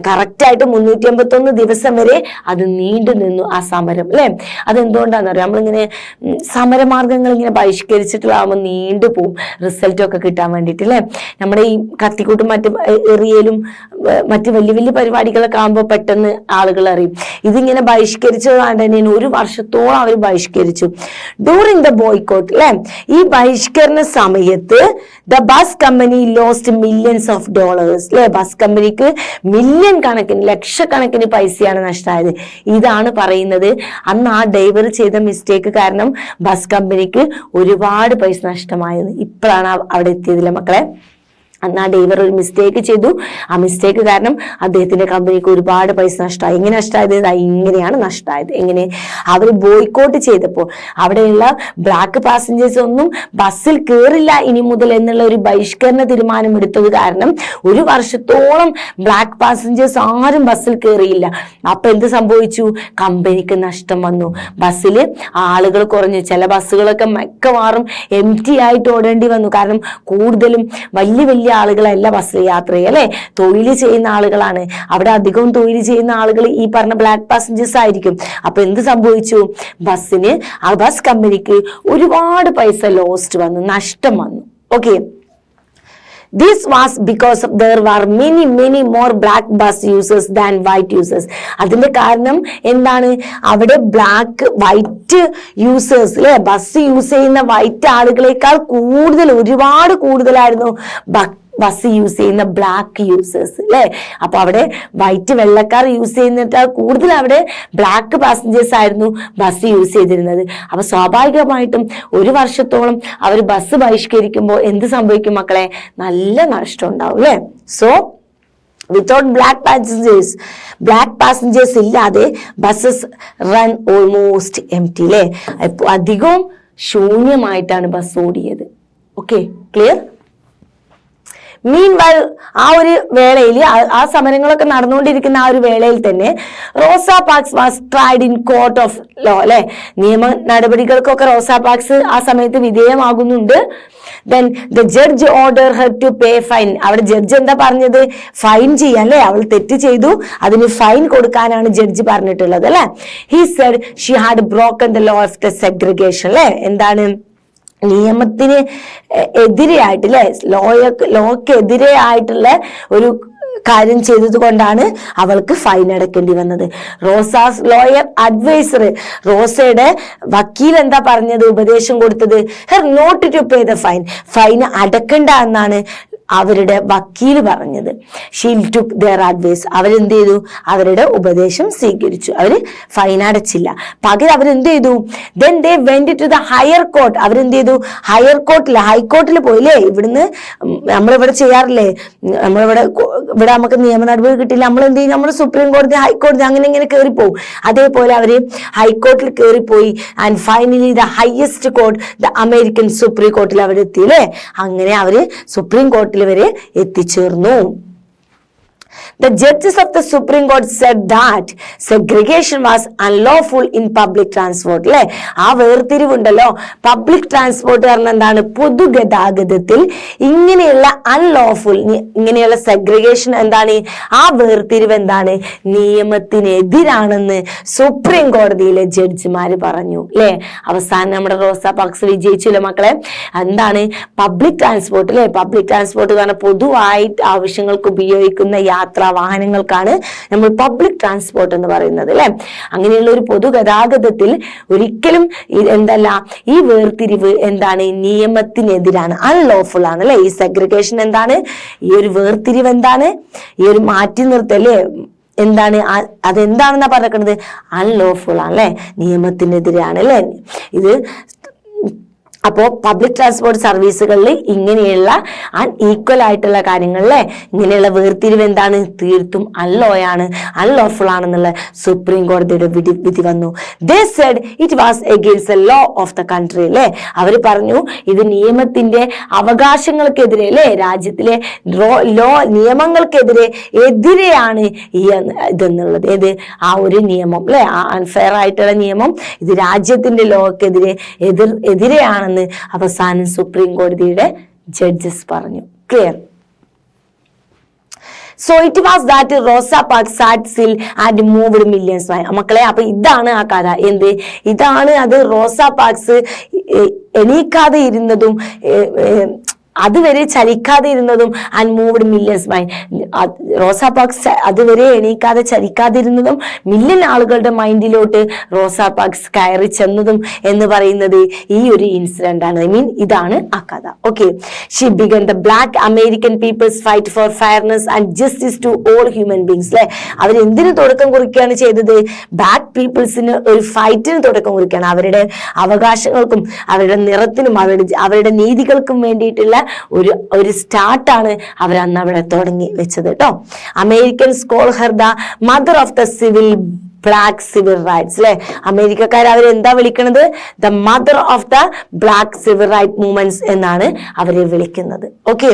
കറക്റ്റ് ആയിട്ട് 381 ദിവസം വരെ അത് നീണ്ടു നിന്നു ആ സമരം അല്ലെ. അതെന്തുകൊണ്ടാന്ന് പറയാം, നമ്മളിങ്ങനെ സമരമാർഗങ്ങൾ ഇങ്ങനെ ബഹിഷ്കരിച്ചിട്ടുള്ളതാകുമ്പോൾ നീണ്ടു പോവും റിസൾട്ട് ഒക്കെ കിട്ടാൻ വേണ്ടിയിട്ട് അല്ലെ. നമ്മുടെ ഈ കത്തിക്കൂട്ടും മറ്റു എറിയലും മറ്റു വലിയ വലിയ പരിപാടികളൊക്കെ ആകുമ്പോൾ പെട്ടെന്ന് ആളുകൾ അറിയും. ഇതിങ്ങനെ ബഹിഷ്കരിച്ചതുകൊണ്ട് തന്നെ ഒരു വർഷത്തോളം അവർ ബഹിഷ്കരിച്ചു. ഡ്യൂറിംഗ് ദ ബോയ്കോട്ട് അല്ലെ, ഈ ബഹിഷ്കരണ സമയത്ത് the bus company lost millions of dollars അല്ലെ. ബസ് കമ്പനിക്ക് മില്യൺ കണക്കിന്, ലക്ഷക്കണക്കിന് പൈസയാണ് നഷ്ടമായത്. ഇതാണ് പറയുന്നത് അന്ന് ആ ഡ്രൈവർ ചെയ്ത മിസ്റ്റേക്ക് കാരണം ബസ് കമ്പനിക്ക് ഒരുപാട് പൈസ നഷ്ടമായത്. ഇപ്പോഴാണ് അവിടെ എത്തിയതില്ല മക്കളെ. അന്ന് ആ ഡ്രൈവർ ഒരു മിസ്റ്റേക്ക് ചെയ്തു. ആ മിസ്റ്റേക്ക് കാരണം അദ്ദേഹത്തിന്റെ കമ്പനിക്ക് ഒരുപാട് പൈസ നഷ്ടമായി. എങ്ങനെ നഷ്ടമായത്? ഇങ്ങനെയാണ് നഷ്ടമായത്. എങ്ങനെ? അവർ ബോയ്ക്കോട്ട് ചെയ്തപ്പോൾ അവിടെയുള്ള ബ്ലാക്ക് പാസഞ്ചേഴ്സ് ഒന്നും ബസ്സിൽ കയറില്ല ഇനി മുതൽ എന്നുള്ള ഒരു ബഹിഷ്കരണ തീരുമാനം എടുത്തത് കാരണം ഒരു വർഷത്തോളം ബ്ലാക്ക് പാസഞ്ചേഴ്സ് ആരും ബസ്സിൽ കയറിയില്ല. അപ്പൊ എന്ത് സംഭവിച്ചു? കമ്പനിക്ക് നഷ്ടം വന്നു. ബസ്സിൽ ആളുകൾ കുറഞ്ഞു. ചില ബസ്സുകളൊക്കെ മിക്കവാറും എംപ്റ്റി ആയിട്ട് ഓടേണ്ടി വന്നു. കാരണം കൂടുതലും വലിയ വലിയ പണിക്കിറങ്ങിയ ആളുകളല്ല ബസ്സിൽ യാത്ര ചെയ്യുക അല്ലെ, തൊഴിൽ ചെയ്യുന്ന ആളുകളാണ്. അവിടെ അധികവും തൊഴിൽ ചെയ്യുന്ന ആളുകൾ ഈ പറഞ്ഞ ബ്ലാക്ക് പാസഞ്ചേഴ്സ് ആയിരിക്കും. അപ്പൊ എന്ത് സംഭവിച്ചു? ബസ്സിന്, ആ ബസ് കമ്പനിക്ക് ഒരുപാട് പൈസ ലോസ്റ്റ് വന്നു, നഷ്ടം വന്നു. Okay, this was because there were many more black bus users than white users. അതിന്റെ കാരണം എന്താണ്? അവിടെ വൈറ്റ് യൂസേഴ്സ് അല്ലെ, ബസ് യൂസ് ചെയ്യുന്ന വൈറ്റ് ആളുകളെക്കാൾ ഒരുപാട് കൂടുതലായിരുന്നു ബസ് യൂസ് ചെയ്യുന്ന ബ്ലാക്ക് യൂസേഴ്സ് അല്ലെ. അപ്പൊ അവിടെ വൈറ്റ് വെള്ളക്കാർ യൂസ് ചെയ്യുന്നതിനേക്കാൾ കൂടുതൽ അവിടെ ബ്ലാക്ക് പാസഞ്ചേഴ്സ് ആയിരുന്നു ബസ് യൂസ് ചെയ്തിരുന്നത്. അപ്പൊ സ്വാഭാവികമായിട്ടും ഒരു വർഷത്തോളം അവർ ബസ് ബഹിഷ്കരിക്കുമ്പോൾ എന്ത് സംഭവിക്കും മക്കളെ? നല്ല നഷ്ടം ഉണ്ടാവും അല്ലെ. സോ വിത്തൗട്ട് ബ്ലാക്ക് പാസഞ്ചേഴ്സ് ഇല്ലാതെ ബസ്സസ് റൺ ഓൾമോസ്റ്റ് എംപ്റ്റി അല്ലെ. അധികവും ശൂന്യമായിട്ടാണ് ബസ് ഓടിയത്. Okay, clear? മീൻവൈൽ ആ ഒരു വേളയിൽ, ആ സമരങ്ങളൊക്കെ നടന്നുകൊണ്ടിരിക്കുന്ന ആ ഒരു വേളയിൽ തന്നെ Rosa Parks was tried in court of law അല്ലെ. നിയമ നടപടികൾക്കൊക്കെ റോസ പാർക്സ് ആ സമയത്ത് വിധേയമാകുന്നുണ്ട്. then the judge ordered her to pay fine. അവിടെ ജഡ്ജ് എന്താ പറഞ്ഞത്? ഫൈൻ ചെയ്യാൻ അല്ലെ. അവൾ തെറ്റ് ചെയ്തു, അതിന് ഫൈൻ കൊടുക്കാനാണ് ജഡ്ജ് പറഞ്ഞിട്ടുള്ളത് അല്ലെ. he said she had broken the law of the segregation അല്ലെ. എന്താണ്? നിയമത്തിന് എതിരെയായിട്ട് അല്ലെ, ലോക്ക് ആയിട്ടുള്ള ഒരു കാര്യം ചെയ്തത് കൊണ്ടാണ് അവൾക്ക് ഫൈൻ അടക്കേണ്ടി വന്നത്. റോസാസ് ലോയർ അഡ്വൈസർ, റോസയുടെ വക്കീൽ എന്താ പറഞ്ഞത്? ഉപദേശം കൊടുത്തത് her not to pay the fine അടക്കണ്ട എന്നാണ് അവരുടെ വക്കീല് പറഞ്ഞത്. ഷീൽ ടുക്ക് ദെയർ അഡ്വൈസ്, അവരെന്ത് ചെയ്തു? അവരുടെ ഉപദേശം സ്വീകരിച്ചു. അവര് ഫൈൻ അടച്ചില്ല, പകരം അവരെന്ത് ചെയ്തു? Then they went to the higher court. അവരെന്ത് ചെയ്തു? ഹൈക്കോർട്ടിൽ പോയില്ലേ. ഇവിടുന്ന് നമ്മളിവിടെ ചെയ്യാറില്ലേ, ഇവിടെ നമുക്ക് നിയമ നടപടി കിട്ടില്ല, നമ്മൾ എന്ത് ചെയ്യും? നമ്മൾ സുപ്രീം കോടതി, ഹൈക്കോടതി അങ്ങനെ ഇങ്ങനെ കയറിപ്പോവും. അതേപോലെ അവര് ഹൈക്കോർട്ടിൽ കയറിപ്പോയി. And finally the highest court, the American supreme കോർട്ടിൽ അവരെത്തി അല്ലേ. അങ്ങനെ അവര് സുപ്രീം കോർട്ടിൽ വരെ എത്തിച്ചേർന്നു. The judges of the Supreme Court said that segregation was unlawful in public transport അല്ലെ. ആ വേർതിരിവുണ്ടല്ലോ, പബ്ലിക് ട്രാൻസ്പോർട്ട് പറഞ്ഞ എന്താണ്? പൊതുഗതാഗതത്തിൽ ഇങ്ങനെയുള്ള അൺലോഫുൾ, ഇങ്ങനെയുള്ള സെഗ്രിഗേഷൻ എന്താണ്? ആ വേർതിരിവ് എന്താണ്? നിയമത്തിനെതിരാണെന്ന് സുപ്രീം കോടതിയിലെ ജഡ്ജിമാര് പറഞ്ഞു അല്ലെ. അവസാനം നമ്മുടെ റോസ പാർക്സ് വിജയിച്ചില്ല മക്കളെ. എന്താണ്? പബ്ലിക് ട്രാൻസ്പോർട്ട് അല്ലെ. പബ്ലിക് ട്രാൻസ്പോർട്ട് കാരണം പൊതുവായി ആവശ്യങ്ങൾക്ക് ഉപയോഗിക്കുന്ന യാത്രാ വാഹനങ്ങൾക്കാണ് നമ്മൾ പബ്ലിക് ട്രാൻസ്പോർട്ട് എന്ന് പറയുന്നത് അല്ലെ. അങ്ങനെയുള്ള ഒരു പൊതുഗതാഗതത്തിൽ ഒരിക്കലും എന്തല്ല, ഈ വേർതിരിവ് എന്താണ്? നിയമത്തിനെതിരാണ്, അൺലോഫുൾ ആണ് അല്ലെ. ഈ സെഗ്രിഗേഷൻ എന്താണ്? ഈ ഒരു വേർതിരിവ് എന്താണ്? ഈ ഒരു മാറ്റി നിർത്തല്ലേ എന്താണ്? അതെന്താണെന്നാ പറഞ്ഞിരിക്കുന്നത്? അൺലോഫുൾ ആണ് അല്ലെ, നിയമത്തിനെതിരാണ് അല്ലെ ഇത്. അപ്പോ പബ്ലിക് ട്രാൻസ്പോർട്ട് സർവീസുകളിൽ ഇങ്ങനെയുള്ള അൺഈക്വൽ ആയിട്ടുള്ള കാര്യങ്ങളിലെ ഇങ്ങനെയുള്ള വേർതിരിവ് എന്താണ്? തീർത്തും അൺലോഫുൾ ആണെന്നുള്ള സുപ്രീം കോടതിയുടെ വിധി വന്നു. ദേ said it was against the law of the country അല്ലെ. അവര് പറഞ്ഞു ഇത് നിയമത്തിന്റെ അവകാശങ്ങൾക്കെതിരെ അല്ലെ, രാജ്യത്തിലെ നിയമങ്ങൾക്കെതിരെയാണ് ഇതെന്നുള്ളത്. ഏത്? ആ ഒരു നിയമം അല്ലെ, ആ അൺഫെയർ ആയിട്ടുള്ള നിയമം ഇത് രാജ്യത്തിന്റെ ലോക്കെതിരെ എതിരെയാണ് അവസാനം സുപ്രീം കോടതിയുടെ ജഡ്ജസ് പറഞ്ഞു. Clear? So it was that Rosa Parks sat still and moved millions. മക്കളെ, അപ്പൊ ഇതാണ് ആ കഥ. എന്ത്? ഇതാണ് അത്. റോസ പാർക്സ് എണീക്കാതെ ഇരുന്നതും അതുവരെ ചലിക്കാതെ ഇരുന്നതും അൺമൂവ്ഡ് മില്യൻസ് മൈൻഡ്. റോസ പാർക്സ് അതുവരെ എണീക്കാതെ ചലിക്കാതിരുന്നതും മില്യൺ ആളുകളുടെ മൈൻഡിലോട്ട് റോസ പാർക്സ് കയറി ചെന്നതും എന്ന് പറയുന്നത് ഈ ഒരു ഇൻസിഡന്റ് ആണ്. ഇതാണ് ആ കഥ. Okay, she began the black American people's fight for fairness and justice to all human beings അല്ലെ. അവരെന്തിനു തുടക്കം കുറിക്കുകയാണ് ചെയ്തത്? ബ്ലാക്ക് പീപ്പിൾസിന് ഒരു ഫൈറ്റിന് തുടക്കം കുറിക്കുകയാണ്. അവരുടെ അവകാശങ്ങൾക്കും അവരുടെ നിറത്തിനും അവരുടെ നീതികൾക്കും വേണ്ടിയിട്ടുള്ള ഒരു സ്റ്റാർട്ടാണ് അവർ അന്ന് അവിടെ തുടങ്ങി വെച്ചത് കേട്ടോ. American scholar the mother of the black civil rights അല്ലെ. അമേരിക്കക്കാർ അവരെന്താ വിളിക്കുന്നത്? The mother of the black civil right movements എന്നാണ് അവരെ വിളിക്കുന്നത്. Okay,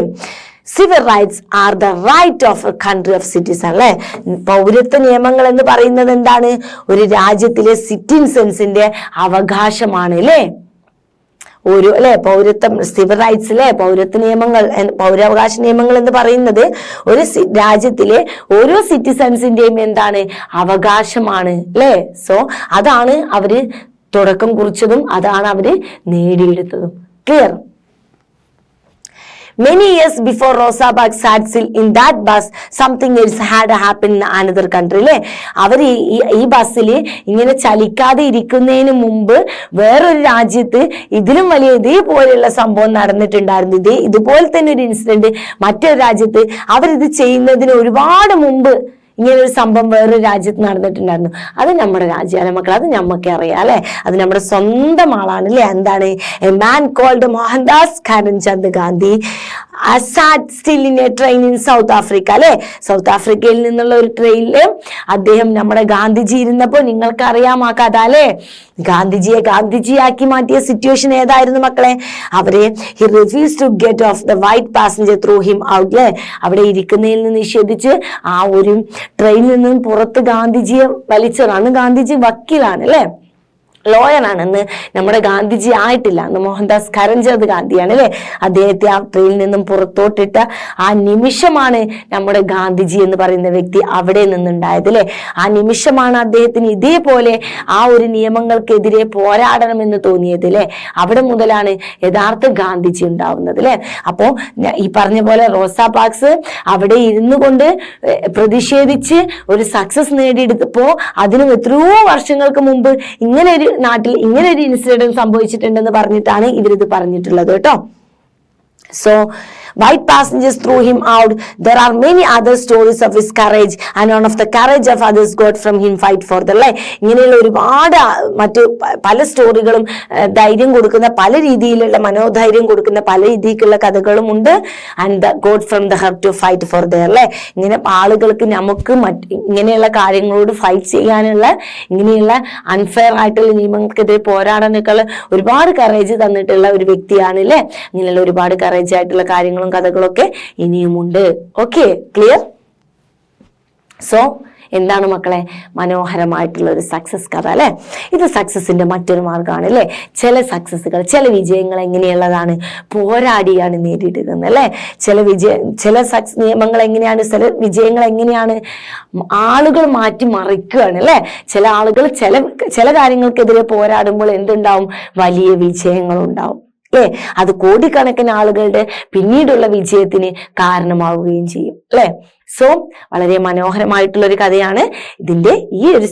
civil rights are the right of a country of citizen അല്ലെ. പൗരത്വ നിയമങ്ങൾ എന്ന് പറയുന്നത് എന്താണ്? ഒരു രാജ്യത്തിലെ സിറ്റിസൺസിന്റെ അവകാശമാണ് അല്ലേ. ഒരു അല്ലെ പൗരത്വം സിവിൽ റൈറ്റ്സ് അല്ലെ പൗരത്വ നിയമങ്ങൾ പൗരാവകാശ നിയമങ്ങൾ എന്ന് പറയുന്നത് ഒരു രാജ്യത്തിലെ ഓരോ സിറ്റിസൺസിന്റെയും എന്താണ് അവകാശമാണ് അല്ലെ. സോ അതാണ് അവര് തുടക്കം കുറിച്ചതും അതാണ് അവര് നേടിയെടുത്തതും. Clear? Many years before Rosa Parks had still in that bus, something else had happened in another country. അല്ലെ അവർ ഈ ബസ്സിൽ ഇങ്ങനെ ചലിക്കാതെ ഇരിക്കുന്നതിന് മുമ്പ് വേറൊരു രാജ്യത്ത് ഇതിലും വലിയ ഇതേപോലെയുള്ള സംഭവം നടന്നിട്ടുണ്ടായിരുന്നു. ഇതുപോലെ തന്നെ ഒരു ഇൻസിഡന്റ് മറ്റൊരു രാജ്യത്ത് അവരിത് ചെയ്യുന്നതിന് ഒരുപാട് മുമ്പ് ഇങ്ങനെ ഒരു സംഭവം വേറൊരു രാജ്യത്ത് നടന്നിട്ടുണ്ടായിരുന്നു. അത് നമ്മുടെ രാജ്യമാണ് മക്കൾ, അത് നമ്മക്കെ അറിയാം അല്ലെ. അത് നമ്മുടെ സ്വന്തം ആളാണ് അല്ലെ. എന്താണ്? A man called Mohandas Karamchand Gandhi sat still in a train in South Africa അല്ലെ. സൗത്ത് ആഫ്രിക്കയിൽ നിന്നുള്ള ഒരു ട്രെയിനില് അദ്ദേഹം നമ്മുടെ ഗാന്ധിജി ഇരുന്നപ്പോ നിങ്ങൾക്ക് അറിയാം ആ കഥ അല്ലെ. ഗാന്ധിജിയെ ഗാന്ധിജിയാക്കി മാറ്റിയ സിറ്റുവേഷൻ ഏതായിരുന്നു മക്കളെ? അവരെ he refused to get off the white passenger threw him out അല്ലെ. അവിടെ ഇരിക്കുന്നതിൽ നിന്ന് നിഷേധിച്ച് ആ ഒരു ട്രെയിനിൽ നിന്നും പുറത്ത് ഗാന്ധിജിയെ വലിച്ചതാണ്. ഗാന്ധിജി വക്കീലാണ് അല്ലെ, ലോയറാണെന്ന് നമ്മുടെ ഗാന്ധിജി ആയിട്ടില്ല. അന്ന് മോഹൻദാസ് കരംചന്ദ് ഗാന്ധിയാണ് അല്ലെ. അദ്ദേഹത്തെ ആ ട്രെയിനിൽ നിന്നും പുറത്തോട്ടിട്ട ആ നിമിഷമാണ് നമ്മുടെ ഗാന്ധിജി എന്ന് പറയുന്ന വ്യക്തി അവിടെ നിന്നുണ്ടായത് അല്ലെ. ആ നിമിഷമാണ് അദ്ദേഹത്തിന് ഇതേപോലെ ആ ഒരു നിയമങ്ങൾക്കെതിരെ പോരാടണമെന്ന് തോന്നിയത് അല്ലെ. അവിടെ മുതലാണ് യഥാർത്ഥ ഗാന്ധിജി ഉണ്ടാവുന്നത് അല്ലെ. അപ്പോ ഈ പറഞ്ഞ പോലെ റോസാ പാർക്സ് അവിടെ ഇരുന്നു കൊണ്ട് പ്രതിഷേധിച്ച് ഒരു സക്സസ് നേടിയെടുത്തപ്പോ അതിനും എത്രയോ വർഷങ്ങൾക്ക് മുമ്പ് ഇങ്ങനെ ഒരു നാട്ടിൽ ഇങ്ങനെ ഒരു ഇൻസിഡന്റ് സംഭവിച്ചിട്ടുണ്ടെന്ന് പറഞ്ഞിട്ടാണ് ഇവരിത് പറഞ്ഞിട്ടുള്ളത് കേട്ടോ. So white passengers threw him out. There are many other stories of his courage and one of the courage of others got from him fight for the life. ഇങ്ങനെയുള്ള ഒരുപാട് മറ്റു പല സ്റ്റോറികളും ധൈര്യം കൊടുക്കുന്ന പല രീതിയിലുള്ള മനോധൈര്യം കൊടുക്കുന്ന പല രീതിക്കുള്ള കഥകളും ഉണ്ട്. And god from the heart to fight for their അല്ലെ. ഇങ്ങനെ ആളുകൾക്ക് നമുക്ക് ഇങ്ങനെയുള്ള കാര്യങ്ങളോട് ഫൈറ്റ് ചെയ്യാനുള്ള ഇങ്ങനെയുള്ള അൺഫെയർ ആയിട്ടുള്ള നിയമങ്ങൾക്കെതിരെ പോരാടാനൊക്കെയുള്ള ഒരുപാട് കറേജ് തന്നിട്ടുള്ള ഒരു വ്യക്തിയാണ് അല്ലെ. ഇങ്ങനെയുള്ള ഒരുപാട് കറേജ് ആയിട്ടുള്ള കാര്യങ്ങളും കഥകളൊക്കെ ഇനിയുമുണ്ട്. Okay, clear? സോ എന്താണ് മക്കളെ? മനോഹരമായിട്ടുള്ള ഒരു സക്സസ് കഥ അല്ലെ. ഇത് സക്സസിന്റെ മറ്റൊരു മാർഗമാണ് അല്ലെ. ചില സക്സസുകൾ ചില വിജയങ്ങൾ എങ്ങനെയുള്ളതാണ്? പോരാടിയാണ് നേടിയെടുക്കുന്നത് അല്ലെ. ചില നിയമങ്ങൾ എങ്ങനെയാണ്, ചില വിജയങ്ങൾ എങ്ങനെയാണ്? ആളുകൾ മാറ്റി മറിക്കുകയാണ് അല്ലെ. ചില ആളുകൾ ചില കാര്യങ്ങൾക്കെതിരെ പോരാടുമ്പോൾ എന്തുണ്ടാവും? വലിയ വിജയങ്ങൾ ഉണ്ടാവും അല്ലെ. അത് കോടിക്കണക്കിന് ആളുകളുടെ പിന്നീടുള്ള വിജയത്തിന് കാരണമാവുകയും ചെയ്യും അല്ലെ. സോ വളരെ മനോഹരമായിട്ടുള്ള ഒരു കഥയാണ്. ഇതിന്റെ ഈ ഒരു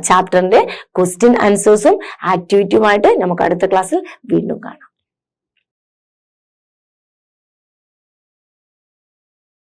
ചാപ്റ്ററിന്റെ ക്വസ്റ്റ്യൻ ആൻസേഴ്സും ആക്ടിവിറ്റിയുമായിട്ട് നമുക്ക് അടുത്ത ക്ലാസ്സിൽ വീണ്ടും കാണാം.